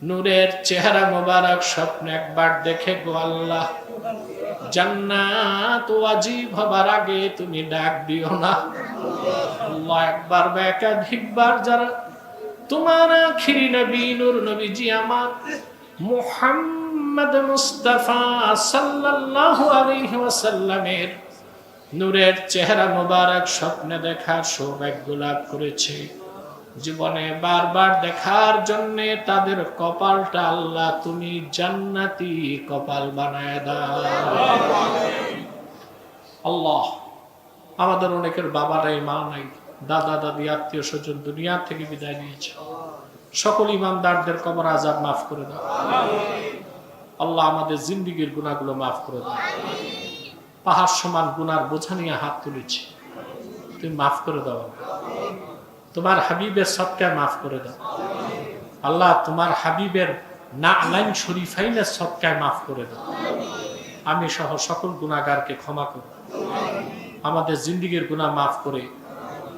নূরের চেহারা মোবারক স্বপ্নে একবার দেখে গো আল্লাহ জান্নাত ওয়াজিব হবার আগে তুমি ডাক দিও না। আল্লাহ একবার বা একাধিকবার যারা তোমার আখিরি নবী নূর নবীজি আমার মুহাম্মদ মুস্তাফা সাল্লাল্লাহু আলাইহি ওয়াসাল্লামের নূরের চেহারা মোবারক স্বপ্নে দেখার সৌভাগ্য লাভ করেছে, জীবনে বারবার দেখার জন্য তাদের কপালটা আল্লাহ তুমি জান্নাতি কপাল বানায় দাও। আল্লাহ আমাদের অনেকের বাবা নাই, মা নাই, দাদা দাদি আত্মীয় স্বজন দুনিয়া থেকে বিদায় নিয়েছে, সকল ইমানদারদের কবর আযাব মাফ করে দাও। আল্লাহ আমাদের জিন্দেগীর গুনাহগুলো মাফ করে দাও। পাহাড় সমান গুনার বোঝা নিয়ে হাত তুলেছি, তুমি মাফ করে দাও। তোমার হাবিবের সদকায় মাফ করে দাও। আল্লাহ তোমার হাবিবের নালাইন শরীফাইনের সদকায় মাফ করে দাও। আমি সহ সকল গুনাহগারকে ক্ষমা করো। আমাদের জিন্দেগীর গুনাহ মাফ করে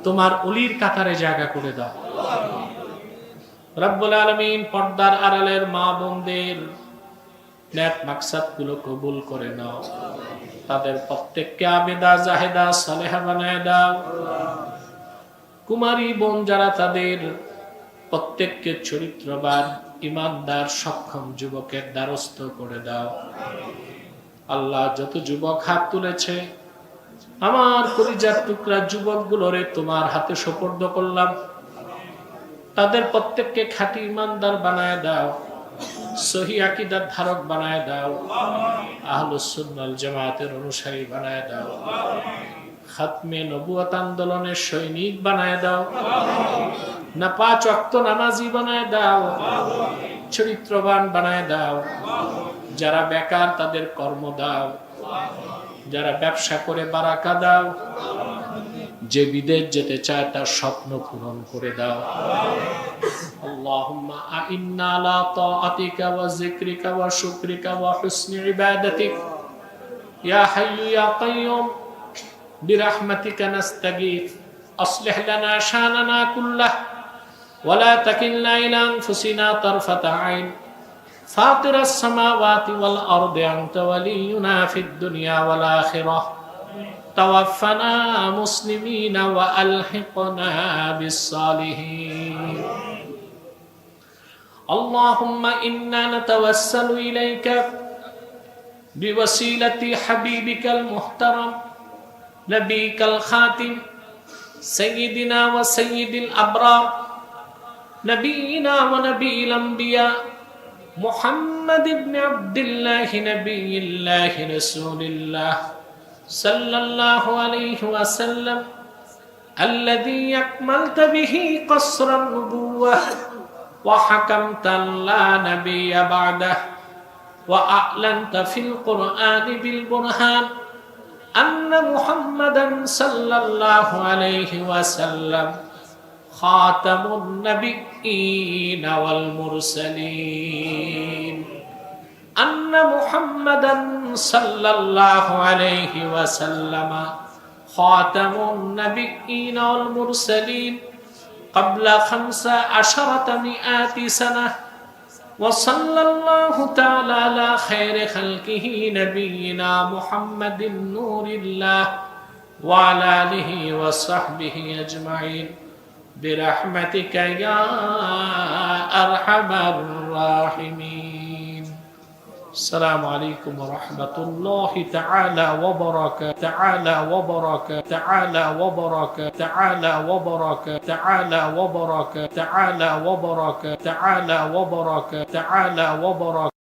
তোমার অলির কাতারে জায়গা করে দাও। রব্বুল আলামিন পর্দার আড়ালের মা বোনদের নেক মাকসাদগুলো কবুল করে নাও। তাদের প্রত্যেককে আবেদা জাহেদা সালেহা বানায় দাও। কুমারী বোন যারা তাদের প্রত্যেককে চরিত্রবান ইমানদার সক্ষম যুবকের দ্বারস্থ করে দাও। আল্লাহ যত যুবক হাত তুলেছে আমার কলিজার টুকরা যুবকগুলোরে তোমার হাতে সোপর্দ করলাম। তাদের প্রত্যেককে খাঁটি ইমানদার বানায় দাও, সহি আকীদার ধারক বানায় দাও, আহলুস সুন্নাহ ওয়াল জামাতের অনুসারী বানায় দাও, খাতমে নবুয়ত আন্দোলনের সৈনিক বানায় দাও, না ৫ ওয়াক্ত নামাজি বানায় দাও, চরিত্রবান বানায় দাও। যারা বেকার তাদের কর্ম দাও, যারা ব্যবসা করে বারাকা দাও, যে বিদেশ যেতে চায় তার স্বপ্ন পূরণ করে দাও। আল্লাহুম্মা আইন্না আলা তাআতিকা ওয়া যিকরিকা ওয়া শুকরিকা ওয়া হুসনি ইবাদাতিক ইয়া হাইয়্যু ইয়া কাইয়্যুম বিরহমাতিকা নাস্তাগীথ আছলিহ লানা শানানা কুল্লাহ ওয়া লা তাকিলনা ইলা আনফুসিনা তারফাতা আইন ফাতিরাস সামাওয়াতি ওয়াল আরদি আনতা ওয়ালিয়ুনা ফিদ দুনিয়া ওয়াল আখিরাহ তাওয়াফফানা মুসলিমিনা ওয়া আলহিকনা বিস সালিহিন اللهم إنا نتوسل إليك بوسيلة حبيبك المحترم نبيك الخاتم سيدنا وسيد الأبرار نبينا ونبي الأنبياء محمد بن عبد الله نبي الله رسول الله صلى الله عليه وسلم الذي أكملت به قصر النبوة وحكمت لا نبي بعده وأعلنت في القرآن بالبرهان أن محمدا صلى الله عليه وسلم خاتم النبيين والمرسلين أن محمدا صلى الله عليه وسلم خاتم النبيين والمرسلين قبل 1500 سنة وصلى الله تعالى على خير خلقه نبينا محمد نور الله وعلى آله وصحبه أجمعين برحمتك يا أرحم الراحمين السلام عليكم ورحمة الله تعالى وبركاته تعالى وبركاته تعالى وبركاته تعالى وبركاته تعالى وبركاته تعالى وبركاته تعالى وبركاته تعالى وبركاته